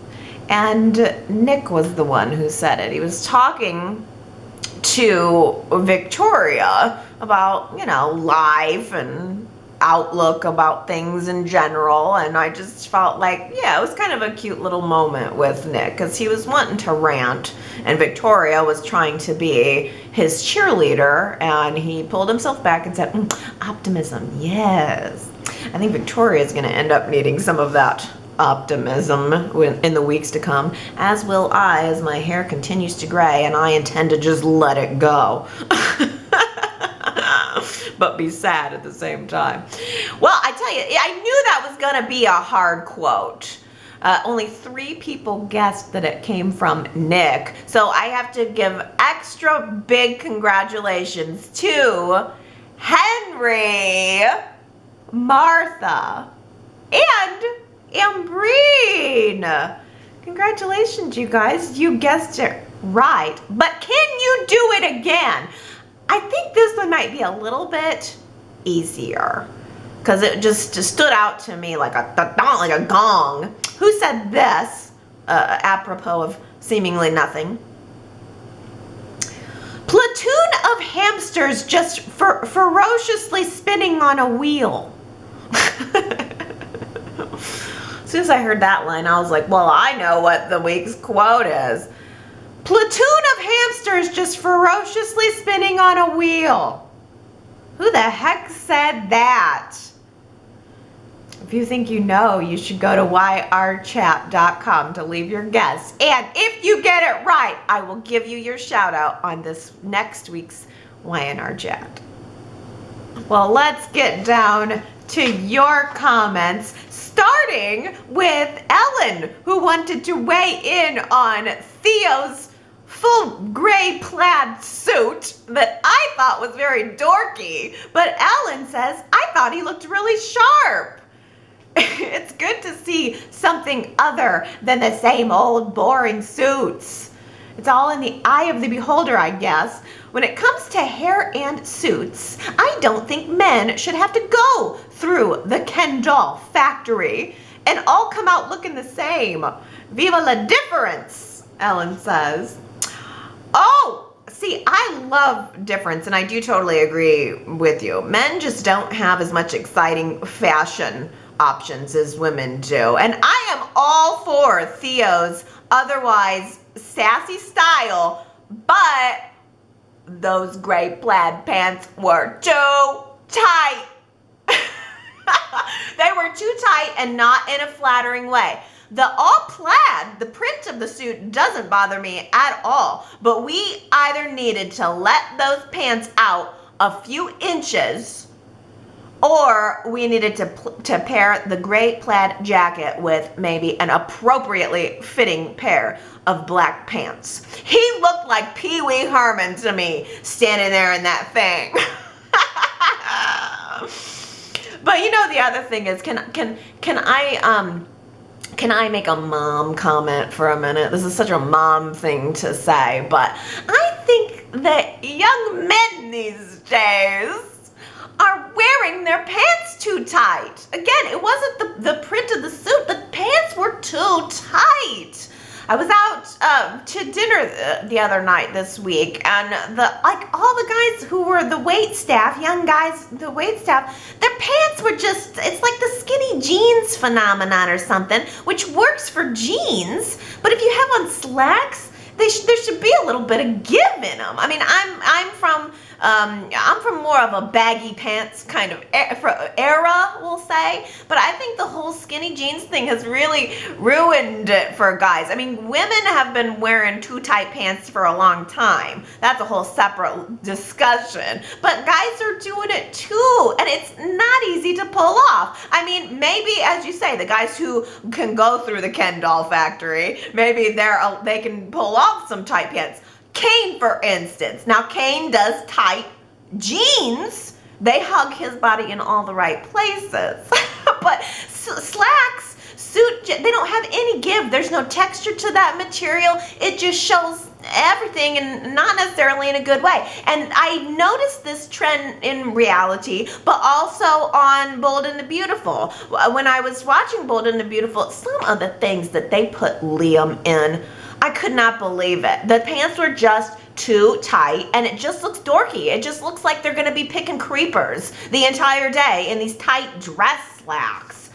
And Nick was the one who said it. He was talking to Victoria about, you know, life and outlook about things in general, and I just felt like, yeah, it was kind of a cute little moment with Nick because he was wanting to rant and Victoria was trying to be his cheerleader, and he pulled himself back and said, optimism, yes. I think Victoria is going to end up needing some of that optimism in the weeks to come, as will I, as my hair continues to gray, and I intend to just let it go. But be sad at the same time. Well, I tell you, I knew that was going to be a hard quote. Only 3 people guessed that it came from Nick. So I have to give extra big congratulations to Henry, Martha, and Ambreen. Congratulations, you guys. You guessed it right. But can you do it again? I think this one might be a little bit easier because it just stood out to me like a gong. Who said this apropos of seemingly nothing? Platoon of hamsters just ferociously spinning on a wheel. As soon as I heard that line, I was like, well, I know what the week's quote is. Platoon of hamsters just ferociously spinning on a wheel. Who the heck said that? If you think you know, you should go to yrchat.com to leave your guess. And if you get it right, I will give you your shout out on this next week's Y&R Chat. Well, let's get down to your comments, starting with Ellen, who wanted to weigh in on Theo's full gray plaid suit that I thought was very dorky. But Ellen says, I thought he looked really sharp. It's good to see something other than the same old boring suits. It's all in the eye of the beholder, I guess. When it comes to hair and suits, I don't think men should have to go through the Ken doll factory and all come out looking the same. Viva la difference! Ellen says. Oh, see, I love difference, and I do totally agree with you. Men just don't have as much exciting fashion options as women do. And I am all for Theo's otherwise sassy style, but those gray plaid pants were too tight. They were too tight and not in a flattering way. The all plaid, the print of the suit doesn't bother me at all, but we either needed to let those pants out a few inches, or we needed to pair the gray plaid jacket with maybe an appropriately fitting pair of black pants. He looked like Pee Wee Herman to me, standing there in that thing. But you know, the other thing is, can I make a mom comment for a minute? This is such a mom thing to say, but I think that young men these days are wearing their pants too tight. Again, it wasn't the print of the suit. The pants were too tight. I was out to dinner the other night this week, and all the guys who were the wait staff, young guys, the wait staff, their pants were just, it's like the skinny jeans phenomenon or something, which works for jeans, but if you have on slacks, there should be a little bit of give in them. I mean, I'm from more of a baggy pants kind of era, we'll say, but I think the whole skinny jeans thing has really ruined it for guys. I mean, women have been wearing too tight pants for a long time. That's a whole separate discussion, but guys are doing it too, and it's not easy to pull off. I mean, maybe, as you say, the guys who can go through the Ken doll factory, maybe they can pull off some tight pants. Kane, for instance. Now, Kane does tight jeans. They hug his body in all the right places. But slacks, suit, they don't have any give. There's no texture to that material. It just shows everything, and not necessarily in a good way. And I noticed this trend in reality, but also on Bold and the Beautiful. When I was watching Bold and the Beautiful, some of the things that they put Liam in, I could not believe it. The pants were just too tight, and it just looks dorky. It just looks like they're gonna be picking creepers the entire day in these tight dress slacks.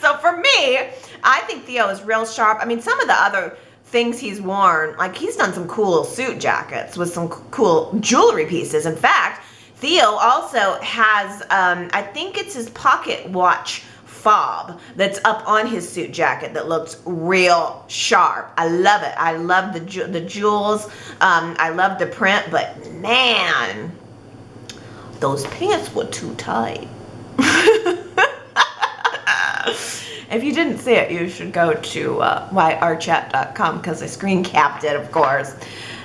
So for me, I think Theo is real sharp. I mean, some of the other things he's worn, like he's done some cool suit jackets with some cool jewelry pieces. In fact, Theo also has, I think it's his pocket watch fob that's up on his suit jacket that looks real sharp. I love it. I love the jewels. I love the print, but man, those pants were too tight. If you didn't see it, you should go to yrchat.com because I screen capped it, of course.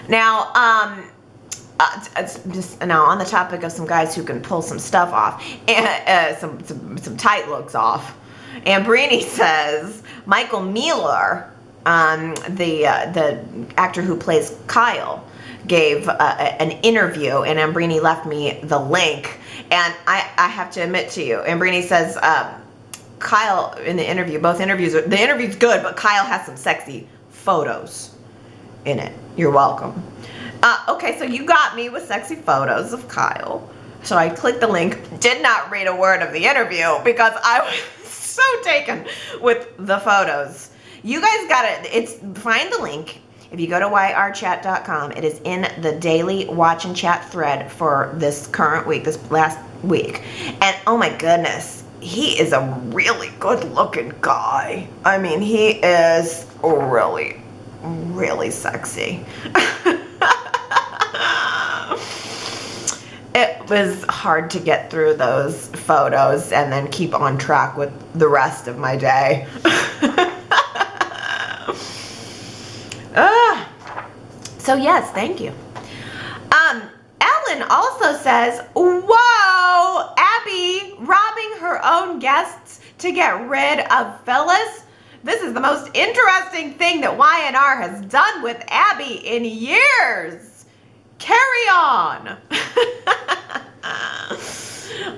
Now, now on the topic of some guys who can pull some stuff off and some tight looks off, Ambrini says Michael Mueller, the actor who plays Kyle, gave an interview, and Ambrini left me the link, and I have to admit to you, Ambrini says Kyle in the interview, the interview's good, but Kyle has some sexy photos in it. You're welcome. Okay, so you got me with sexy photos of Kyle. So I clicked the link, did not read a word of the interview because I was so taken with the photos. You guys find the link. If you go to yrchat.com, it is in the daily watch and chat thread for this current week, this last week. And oh my goodness, he is a really good looking guy. I mean, he is really, really sexy. It was hard to get through those photos and then keep on track with the rest of my day. So yes, thank you. Ellen also says, whoa, Abby robbing her own guests to get rid of Phyllis. This is the most interesting thing that Y&R has done with Abby in years. Carry on.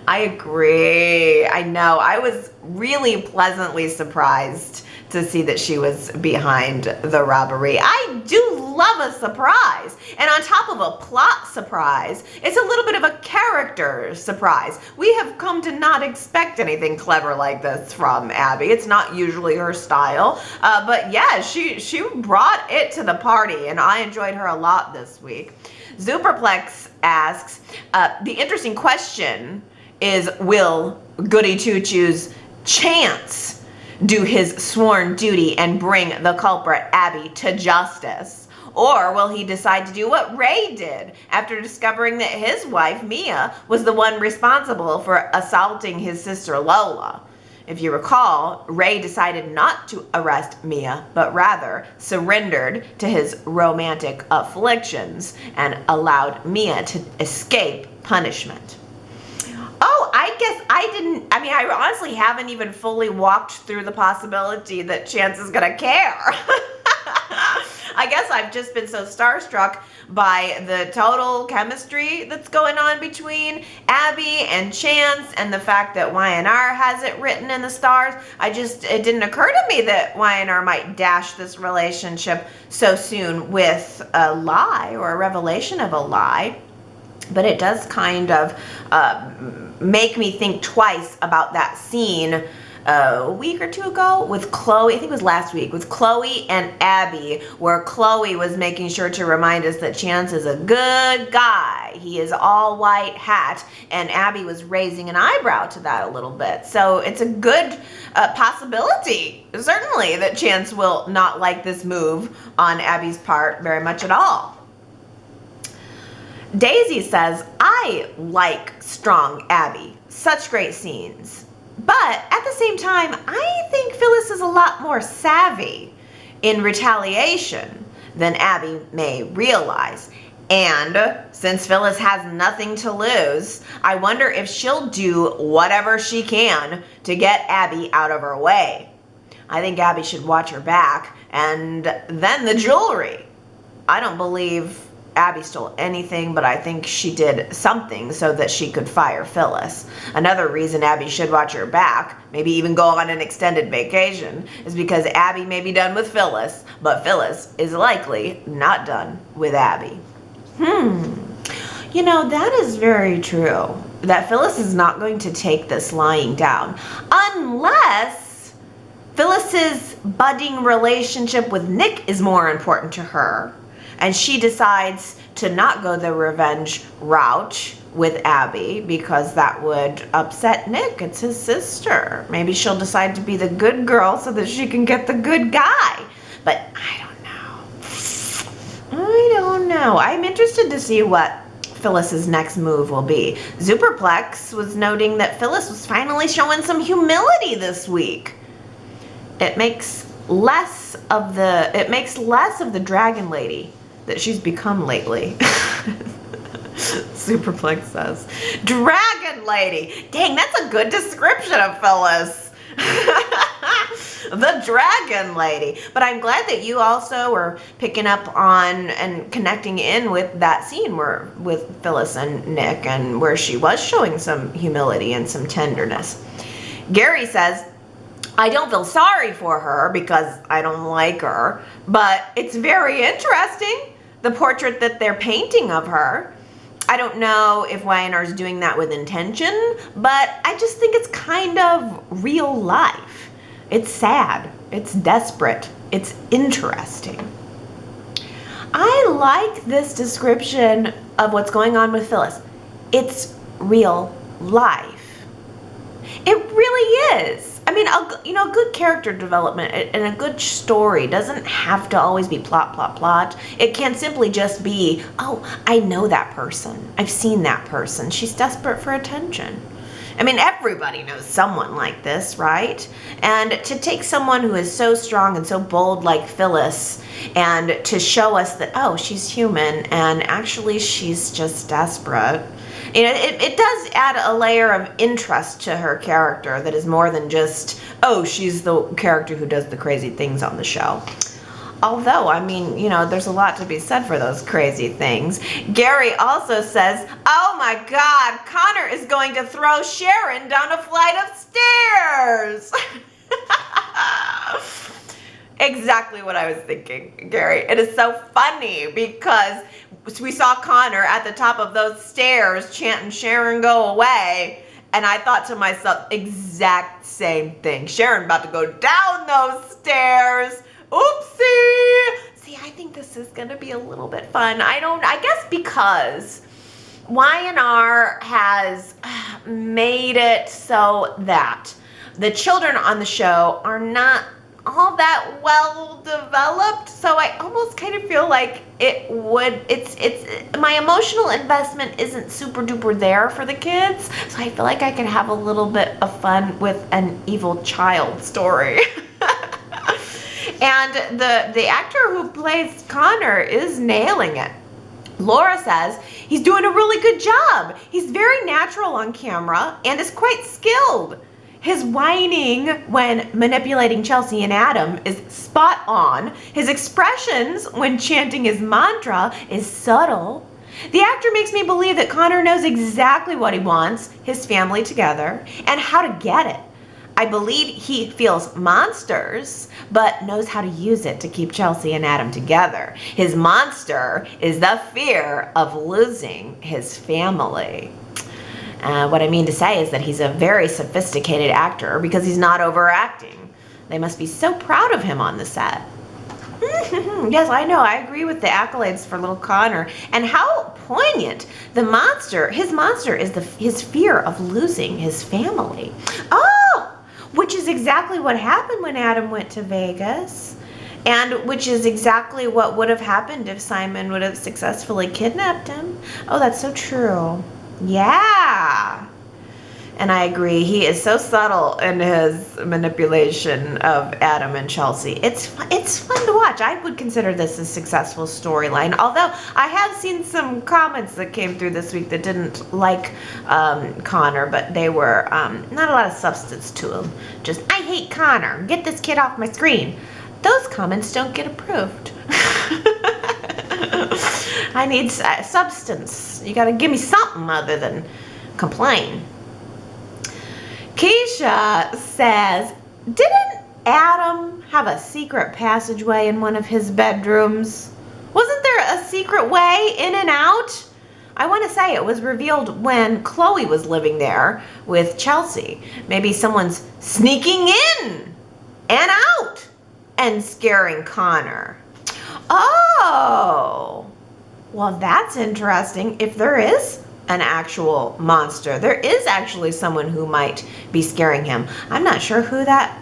I agree. I know. I was really pleasantly surprised to see that she was behind the robbery. I do love a surprise. And on top of a plot surprise, it's a little bit of a character surprise. We have come to not expect anything clever like this from Abby. It's not usually her style. But yeah, she brought it to the party, and I enjoyed her a lot this week. Superplex asks, the interesting question is, will Goody Two-Shoes Chance do his sworn duty and bring the culprit Abby to justice? Or will he decide to do what Ray did after discovering that his wife, Mia, was the one responsible for assaulting his sister Lola? If you recall, Ray decided not to arrest Mia, but rather surrendered to his romantic afflictions and allowed Mia to escape punishment. Oh, I guess I honestly haven't even fully walked through the possibility that Chance is gonna care. I guess I've just been so starstruck by the total chemistry that's going on between Abby and Chance, and the fact that Y&R has it written in the stars. It didn't occur to me that Y&R might dash this relationship so soon with a lie, or a revelation of a lie. But it does kind of make me think twice about that scene a week or two ago with Chloe. I think it was last week, with Chloe and Abby, where Chloe was making sure to remind us that Chance is a good guy. He is all white hat, and Abby was raising an eyebrow to that a little bit. So it's a good possibility, certainly, that Chance will not like this move on Abby's part very much at all. Daisy says, I like strong Abby. Such great scenes. But at the same time, I think Phyllis is a lot more savvy in retaliation than Abby may realize. And since Phyllis has nothing to lose, I wonder if she'll do whatever she can to get Abby out of her way. I think Abby should watch her back. And then the jewelry. I don't believe Abby stole anything, but I think she did something so that she could fire Phyllis. Another reason Abby should watch her back, maybe even go on an extended vacation, is because Abby may be done with Phyllis, but Phyllis is likely not done with Abby. You know, that is very true. That Phyllis is not going to take this lying down unless Phyllis's budding relationship with Nick is more important to her, and she decides to not go the revenge route with Abby because that would upset Nick. It's his sister. Maybe she'll decide to be the good girl so that she can get the good guy. But I don't know. I'm interested to see what Phyllis's next move will be. Superplex was noting that Phyllis was finally showing some humility this week. It makes less of the dragon lady that she's become lately. Superplex says. Dragon lady. Dang, that's a good description of Phyllis. The dragon lady. But I'm glad that you also were picking up on and connecting in with that scene with Phyllis and Nick, and where she was showing some humility and some tenderness. Gary says, I don't feel sorry for her because I don't like her, but it's very interesting, the portrait that they're painting of her. I don't know if Y&R is doing that with intention, but I just think it's kind of real life. It's sad. It's desperate. It's interesting. I like this description of what's going on with Phyllis. It's real life. It really is. I mean, a good character development and a good story doesn't have to always be plot, plot, plot. It can simply just be, oh, I know that person. I've seen that person. She's desperate for attention. I mean, everybody knows someone like this, right? And to take someone who is so strong and so bold like Phyllis and to show us that, oh, she's human and actually she's just desperate. You know, it does add a layer of interest to her character that is more than just, oh, she's the character who does the crazy things on the show. Although, I mean, you know, there's a lot to be said for those crazy things. Gary also says, oh my God, Connor is going to throw Sharon down a flight of stairs. Exactly what I was thinking, Gary. It is so funny because we saw Connor at the top of those stairs chanting Sharon go away, and I thought to myself, exact same thing. Sharon about to go down those stairs. Oopsie. See, I think this is gonna be a little bit fun. I guess because Y&R has made it so that the children on the show are not all that well developed, so I almost kind of feel like it's my emotional investment isn't super duper there for the kids, so I feel like I could have a little bit of fun with an evil child story. And the actor who plays Connor is nailing it. Laura says he's doing a really good job. He's very natural on camera and is quite skilled. His whining when manipulating Chelsea and Adam is spot on. His expressions when chanting his mantra is subtle. The actor makes me believe that Connor knows exactly what he wants, his family together, and how to get it. I believe he feels monsters, but knows how to use it to keep Chelsea and Adam together. His monster is the fear of losing his family. What I mean to say is that he's a very sophisticated actor because he's not overacting. They must be so proud of him on the set. Yes, I know. I agree with the accolades for little Connor. And how poignant. His monster is his fear of losing his family. Oh, which is exactly what happened when Adam went to Vegas. And which is exactly what would have happened if Simon would have successfully kidnapped him. Oh, that's so true. Yeah. And I agree. He is so subtle in his manipulation of Adam and Chelsea. It's fun to watch. I would consider this a successful storyline. Although I have seen some comments that came through this week that didn't like Connor, but they were not a lot of substance to them. Just, I hate Connor. Get this kid off my screen. Those comments don't get approved. I need substance. You gotta give me something other than complain. Keisha says, didn't Adam have a secret passageway in one of his bedrooms? Wasn't there a secret way in and out? I want to say it was revealed when Chloe was living there with Chelsea. Maybe someone's sneaking in and out and scaring Connor. Oh, well, that's interesting. If there is an actual monster, there is actually someone who might be scaring him. I'm not sure who that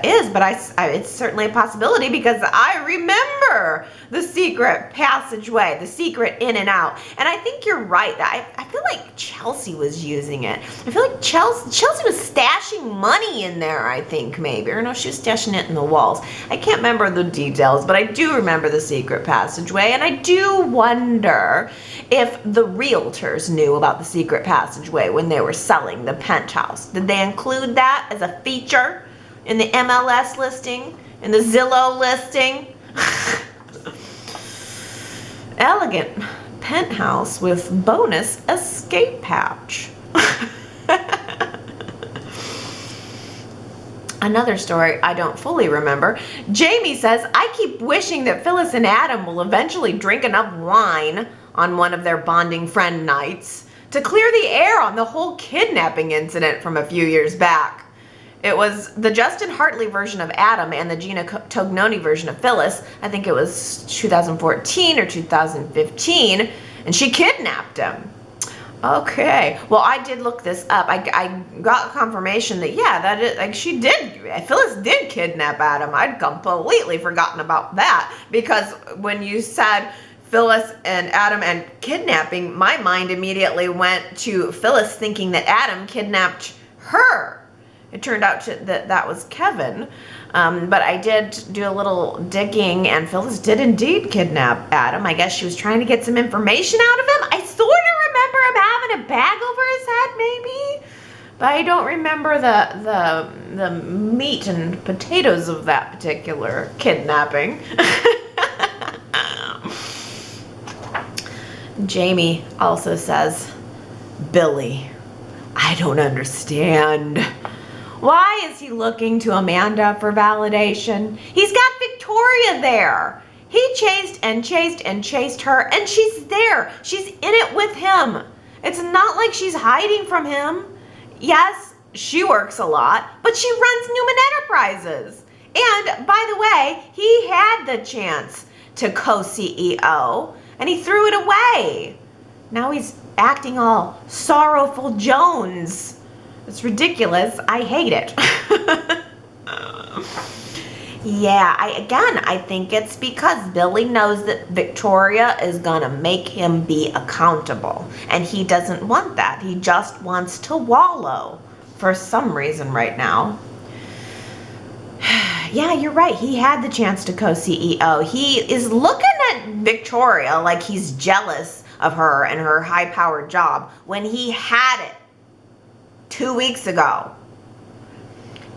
is, but it's certainly a possibility because I remember the secret passageway, the secret in and out. And I think you're right. I feel like Chelsea was using it. I feel like Chelsea was stashing money in there, I think, maybe. Or no, she was stashing it in the walls. I can't remember the details, but I do remember the secret passageway. And I do wonder if the realtors knew about the secret passageway when they were selling the penthouse. Did they include that as a feature in the MLS listing, in the Zillow listing? Elegant penthouse with bonus escape hatch. Another story I don't fully remember. Jamie says, I keep wishing that Phyllis and Adam will eventually drink enough wine on one of their bonding friend nights to clear the air on the whole kidnapping incident from a few years back. It was the Justin Hartley version of Adam and the Gina Tognoni version of Phyllis. I think it was 2014 or 2015, and she kidnapped him. Okay, well, I did look this up. I got confirmation that, yeah, that is, like, Phyllis did kidnap Adam. I'd completely forgotten about that, because when you said Phyllis and Adam and kidnapping, my mind immediately went to Phyllis thinking that Adam kidnapped her. It turned out that was Kevin, but I did do a little digging, and Phyllis did indeed kidnap Adam. I guess she was trying to get some information out of him. I sort of remember him having a bag over his head, maybe, but I don't remember the meat and potatoes of that particular kidnapping. Jamie also says, Billy, I don't understand. Why is he looking to Amanda for validation? He's got Victoria there. He chased and chased and chased her, and she's there. She's in it with him. It's not like she's hiding from him. Yes, she works a lot, but she runs Newman Enterprises. And by the way, he had the chance to co-CEO, and he threw it away. Now he's acting all sorrowful Jones. It's ridiculous. I hate it. Yeah, I think it's because Billy knows that Victoria is gonna make him be accountable, and he doesn't want that. He just wants to wallow for some reason right now. Yeah, you're right. He had the chance to co-CEO. He is looking at Victoria like he's jealous of her and her high-powered job when he had it 2 weeks ago.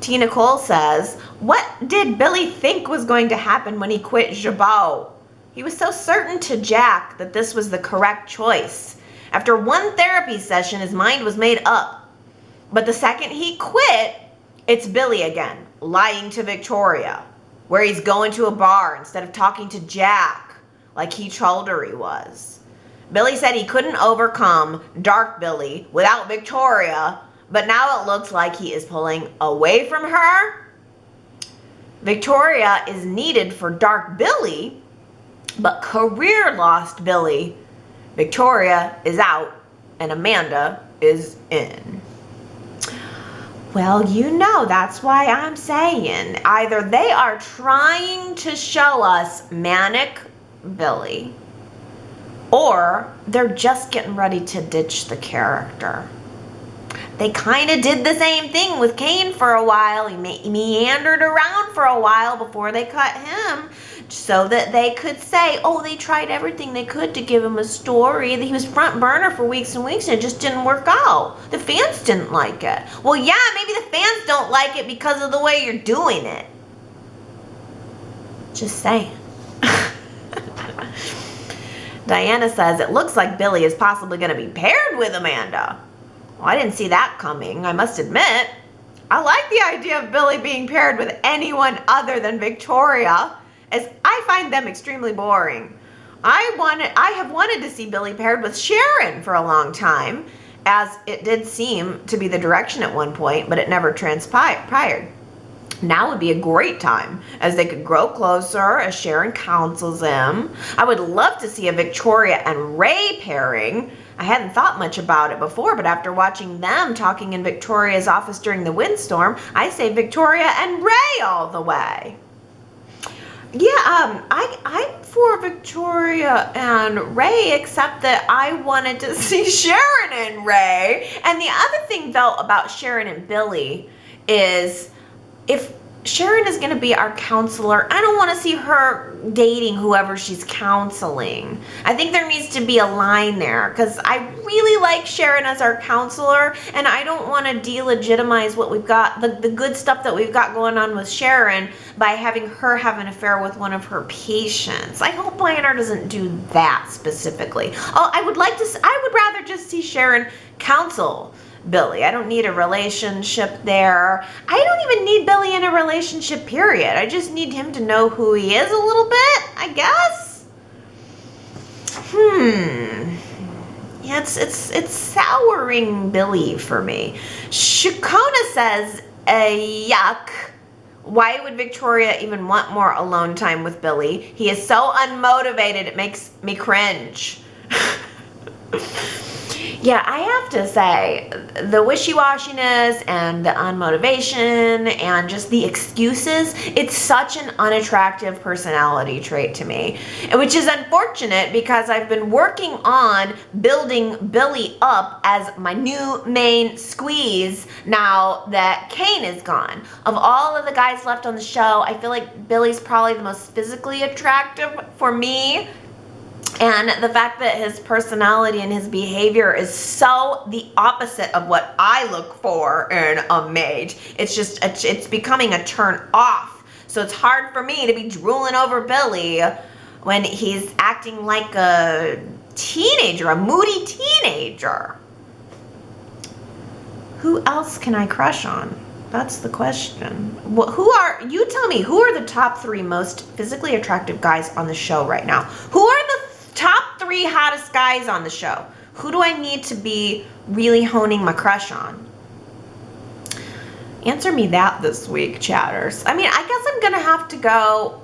Tina Cole says, what did Billy think was going to happen when he quit Jabot? He was so certain to Jack that this was the correct choice. After one therapy session, his mind was made up. But the second he quit, it's Billy again, lying to Victoria, where he's going to a bar instead of talking to Jack like he told her he was. Billy said he couldn't overcome Dark Billy without Victoria, but now it looks like he is pulling away from her. Victoria is needed for Dark Billy, but career lost Billy. Victoria is out and Amanda is in. Well, you know, that's why I'm saying either they are trying to show us manic Billy, or they're just getting ready to ditch the character. They kind of did the same thing with Kane for a while. He meandered around for a while before they cut him so that they could say, oh, they tried everything they could to give him a story. He was front burner for weeks and weeks and it just didn't work out. The fans didn't like it. Well, yeah, maybe the fans don't like it because of the way you're doing it. Just saying. Diana says, it looks like Billy is possibly going to be paired with Amanda. Well, I didn't see that coming, I must admit. I like the idea of Billy being paired with anyone other than Victoria, as I find them extremely boring. I have wanted to see Billy paired with Sharon for a long time, as it did seem to be the direction at one point, but it never transpired. Now would be a great time, as they could grow closer as Sharon counsels him. I would love to see a Victoria and Ray pairing. I hadn't thought much about it before, but after watching them talking in Victoria's office during the windstorm, I say Victoria and Ray all the way. Yeah, I'm for Victoria and Ray, except that I wanted to see Sharon and Ray. And the other thing, though, about Sharon and Billy is if Sharon is going to be our counselor, I don't want to see her dating whoever she's counseling. I think there needs to be a line there, because I really like Sharon as our counselor, and I don't want to delegitimize what we've got, the good stuff that we've got going on with Sharon by having her have an affair with one of her patients. I hope Y&R doesn't do that specifically. Oh, I would rather just see Sharon counsel Billy. I don't need a relationship there. I don't even need Billy in a relationship, period. I just need him to know who he is a little bit, I guess. Yeah, it's souring Billy for me. Shakona says, yuck. Why would Victoria even want more alone time with Billy? He is so unmotivated, it makes me cringe. Yeah, I have to say, the wishy-washiness and the unmotivation and just the excuses, it's such an unattractive personality trait to me, which is unfortunate because I've been working on building Billy up as my new main squeeze now that Kane is gone. Of all of the guys left on the show, I feel like Billy's probably the most physically attractive for me. And the fact that his personality and his behavior is so the opposite of what I look for in a mate, it's becoming a turn off. So it's hard for me to be drooling over Billy when he's acting like a teenager, a moody teenager. Who else can I crush on? That's the question. You tell me, who are the top 3 most physically attractive guys on the show right now? Who are the top 3 hottest guys on the show? Who do I need to be really honing my crush on? Answer me that this week, chatters. I mean, I guess I'm gonna have to go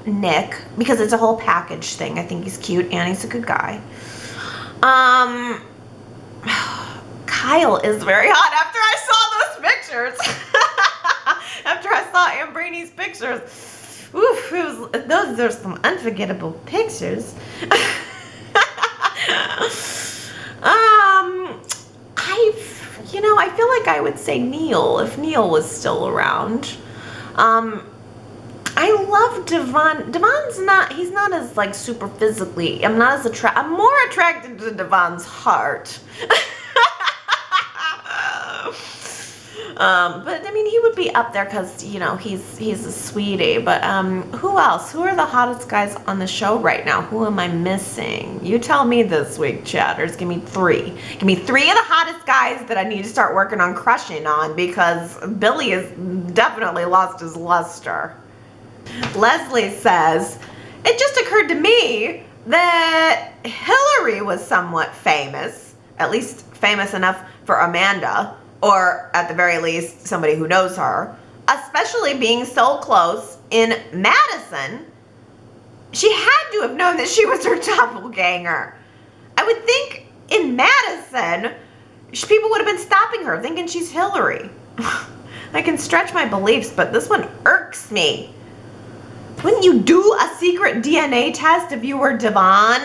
Nick, because it's a whole package thing. I think he's cute and he's a good guy. Kyle is very hot after I saw those pictures. After I saw Ambrini's pictures. Oof, those are some unforgettable pictures. I feel like I would say Neil if Neil was still around. I love Devon. He's not as like super physically. I'm more attracted to Devon's heart. But I mean, he would be up there because, he's a sweetie. But who else? Who are the hottest guys on the show right now? Who am I missing? You tell me this week, chatters. Give me 3. Give me 3 of the hottest guys that I need to start working on crushing on, because Billy has definitely lost his luster. Leslie says, it just occurred to me that Hilary was somewhat famous, at least famous enough for Amanda, or at the very least, somebody who knows her, especially being so close in Madison. She had to have known that she was her doppelganger. I would think in Madison, people would have been stopping her, thinking she's Hilary. I can stretch my beliefs, but this one irks me. Wouldn't you do a secret DNA test if you were Devon?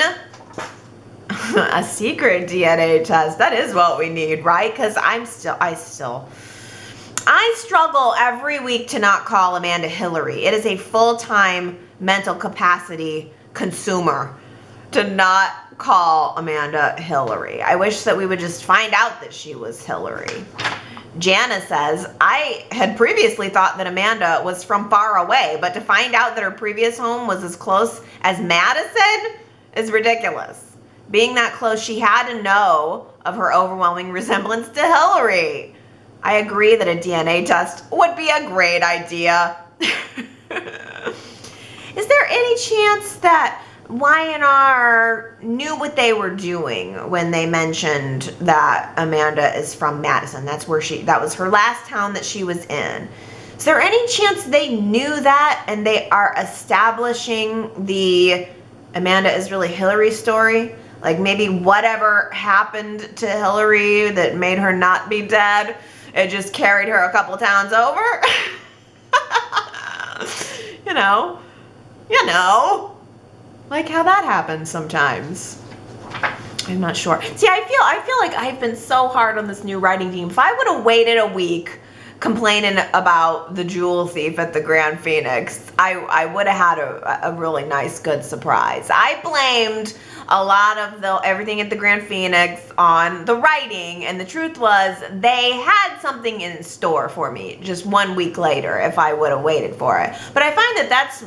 A secret DNA test. That is what we need, right? Because I struggle every week to not call Amanda Hilary. It is a full-time mental capacity consumer to not call Amanda Hilary. I wish that we would just find out that she was Hilary. Jana says, I had previously thought that Amanda was from far away, but to find out that her previous home was as close as Madison is ridiculous. Being that close, she had to know of her overwhelming resemblance to Hilary. I agree that a DNA test would be a great idea. Is there any chance that Y&R knew what they were doing when they mentioned that Amanda is from Madison? That was her last town that she was in. Is there any chance they knew that and they are establishing the Amanda is really Hilary story? Like maybe whatever happened to Hilary that made her not be dead, it just carried her a couple towns over? You know, like how that happens sometimes. I'm not sure. See, I feel like I've been so hard on this new writing team. If I would have waited a week complaining about the jewel thief at the Grand Phoenix, I would have had a really nice, good surprise. I blamed a lot of everything at the Grand Phoenix on the writing, and the truth was they had something in store for me just 1 week later if I would have waited for it. But I find that that's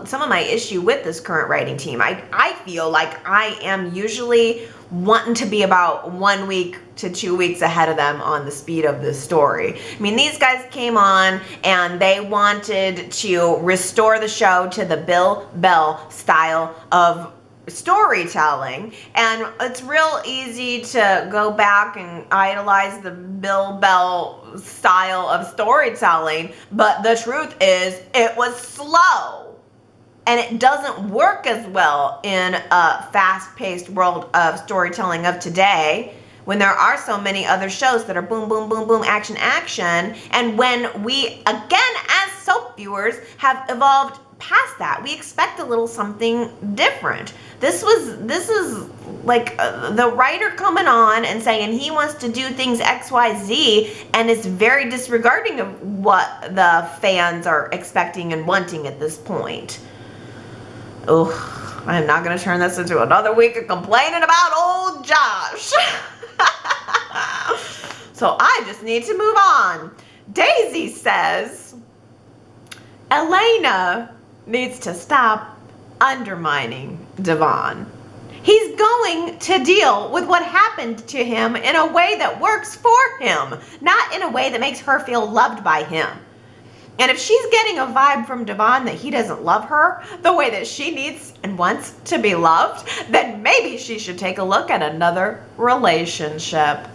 some of my issue with this current writing team. I feel like I am usually wanting to be about 1 week to 2 weeks ahead of them on the speed of the story. I mean, these guys came on and they wanted to restore the show to the Bill Bell style of storytelling, and it's real easy to go back and idolize the Bill Bell style of storytelling, but the truth is it was slow and it doesn't work as well in a fast-paced world of storytelling of today, when there are so many other shows that are boom, boom, boom, boom, action, action, and when we, again, as soap viewers, have evolved past that. We expect a little something different. This is like the writer coming on and saying he wants to do things XYZ and is very disregarding of what the fans are expecting and wanting at this point. Oh, I'm not going to turn this into another week of complaining about old Josh. So I just need to move on. Daisy says, Elena needs to stop undermining Devon. He's going to deal with what happened to him in a way that works for him, not in a way that makes her feel loved by him. And if she's getting a vibe from Devon that he doesn't love her the way that she needs and wants to be loved, then maybe she should take a look at another relationship.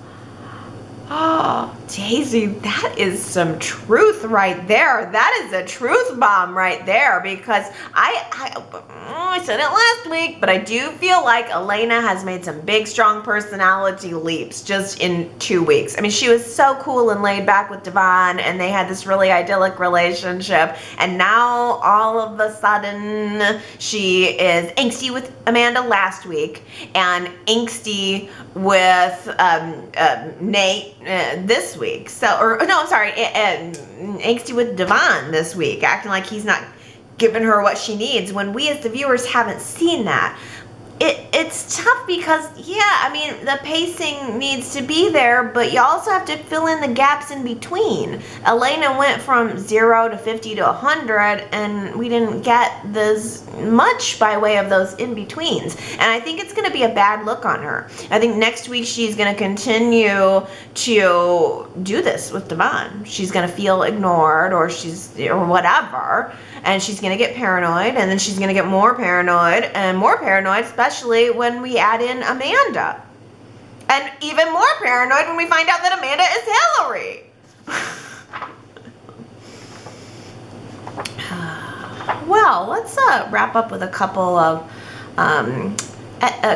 Oh, Daisy, that is some truth right there. That is a truth bomb right there, because I said it last week, but I do feel like Elena has made some big, strong personality leaps just in 2 weeks. I mean, she was so cool and laid back with Devon, and they had this really idyllic relationship, and now all of a sudden she is angsty with Amanda last week and angsty with Nate this week. Angsty with Devon this week, acting like he's not giving her what she needs, when we as the viewers haven't seen that. It's tough because, yeah, I mean, the pacing needs to be there, but you also have to fill in the gaps in between. Elena went from 0 to 50 to 100, and we didn't get this much by way of those in-betweens. And I think it's going to be a bad look on her. I think next week she's going to continue to do this with Devon. She's going to feel ignored or whatever, and she's going to get paranoid, and then she's going to get more paranoid and more paranoid, especially when we add in Amanda. And even more paranoid when we find out that Amanda is Hilary. Well, let's wrap up with a couple of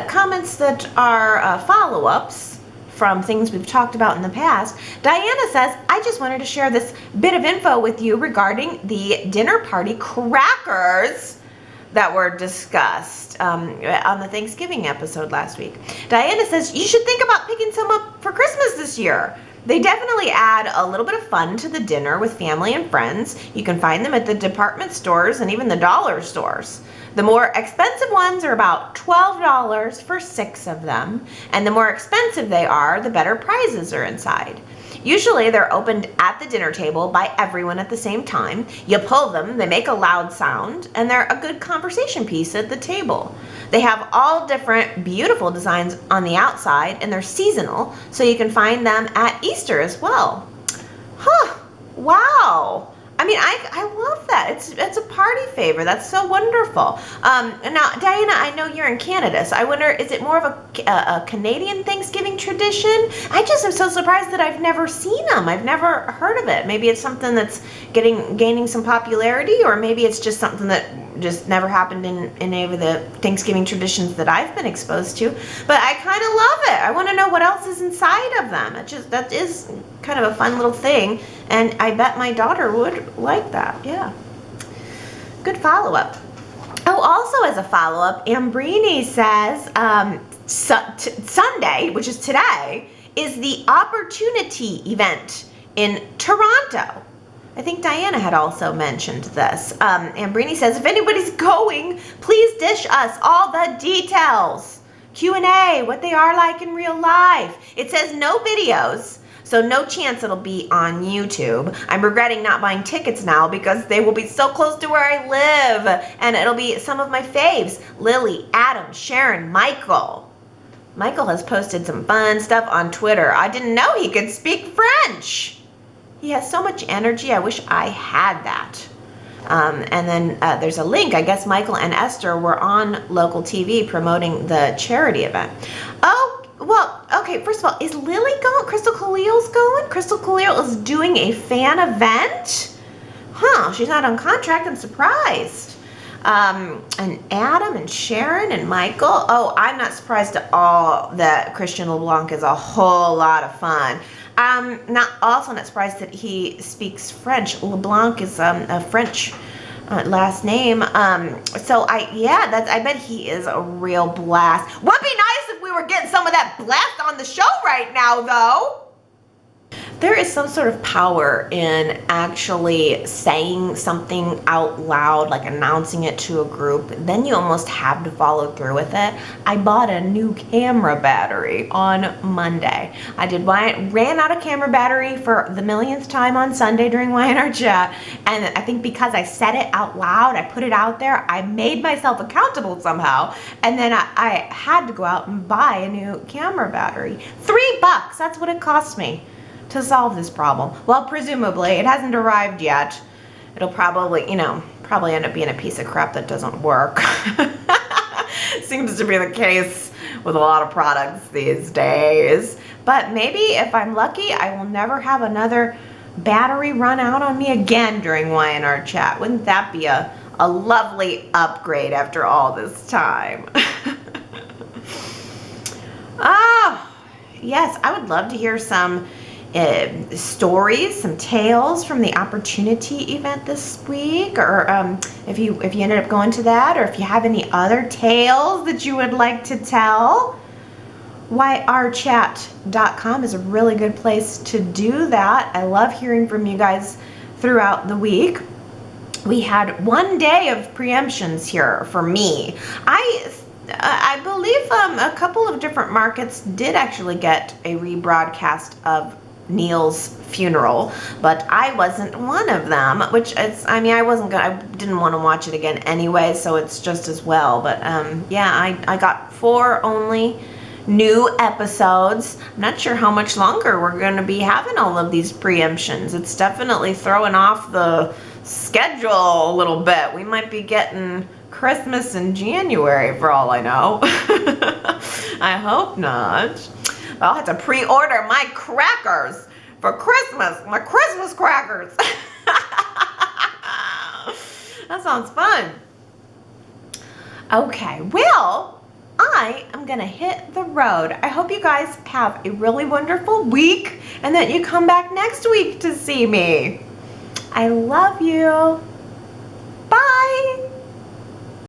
comments that are follow-ups from things we've talked about in the past. Diana says, I just wanted to share this bit of info with you regarding the dinner party crackers that were discussed on the Thanksgiving episode last week. Diana says, you should think about picking some up for Christmas this year. They definitely add a little bit of fun to the dinner with family and friends. You can find them at the department stores and even the dollar stores. The more expensive ones are about $12 for 6 of them, and the more expensive they are, the better prizes are inside. Usually they're opened at the dinner table by everyone at the same time. You pull them, they make a loud sound, and they're a good conversation piece at the table. They have all different beautiful designs on the outside, and they're seasonal, so you can find them at Easter as well. Huh, wow. I mean, I love that. It's a party favor. That's so wonderful. Now, Diana, I know you're in Canada, so I wonder, is it more of a Canadian Thanksgiving tradition? I just am so surprised that I've never seen them. I've never heard of it. Maybe it's something that's gaining some popularity, or maybe it's just something that just never happened in any of the Thanksgiving traditions that I've been exposed to. But I kind of love it. I want to know what else is inside of them. That is kind of a fun little thing, and I bet my daughter would like that. Yeah. Good follow-up. Oh, also as a follow-up, Ambrini says Sunday, which is today, is the Opportunity event in Toronto. I think Diana had also mentioned this. Ambrini says, if anybody's going, please dish us all the details. Q&A, what they are like in real life. It says no videos, so no chance it'll be on YouTube. I'm regretting not buying tickets now because they will be so close to where I live. And it'll be some of my faves. Lily, Adam, Sharon, Michael. Michael has posted some fun stuff on Twitter. I didn't know he could speak French. He has so much energy. I wish I had that. And then there's a link. I guess Michael and Esther were on local TV promoting the charity event. Oh, well, okay. First of all, is Lily going? Crystal Khalil's going? Crystal Khalil is doing a fan event? Huh, she's not on contract. I'm surprised. And Adam and Sharon and Michael. Oh, I'm not surprised at all that Christian LeBlanc is a whole lot of fun. Also not surprised that he speaks French. LeBlanc is a French last name. I bet he is a real blast. Would be nice if we were getting some of that blast on the show right now, though. there is some sort of power in actually saying something out loud, like announcing it to a group. Then you almost have to follow through with it. I bought a new camera battery on Monday. Ran out of camera battery for the millionth time on Sunday during Y&R Chat. And I think because I said it out loud, I put it out there, I made myself accountable somehow. And then I had to go out and buy a new camera battery. $3, that's what it cost me to solve this problem. Well, presumably, it hasn't arrived yet. It'll probably, end up being a piece of crap that doesn't work. Seems to be the case with a lot of products these days. But maybe if I'm lucky, I will never have another battery run out on me again during Y&R Chat. Wouldn't that be a lovely upgrade after all this time? Yes, I would love to hear some stories, some tales from the opportunity event this week, or if you ended up going to that, or if you have any other tales that you would like to tell. YRChat.com is a really good place to do that. I love hearing from you guys throughout the week. We had 1 day of preemptions here for me. I believe a couple of different markets did actually get a rebroadcast of Neil's funeral, but I wasn't one of them, which is, I didn't want to watch it again anyway, so it's just as well. But yeah, I got 4 only new episodes. I'm not sure how much longer we're going to be having all of these preemptions. It's definitely throwing off the schedule a little bit. We might be getting Christmas in January for all I know. I hope not. I'll have to pre-order my crackers for Christmas. My Christmas crackers. That sounds fun. Okay, well, I am gonna hit the road. I hope you guys have a really wonderful week and that you come back next week to see me. I love you.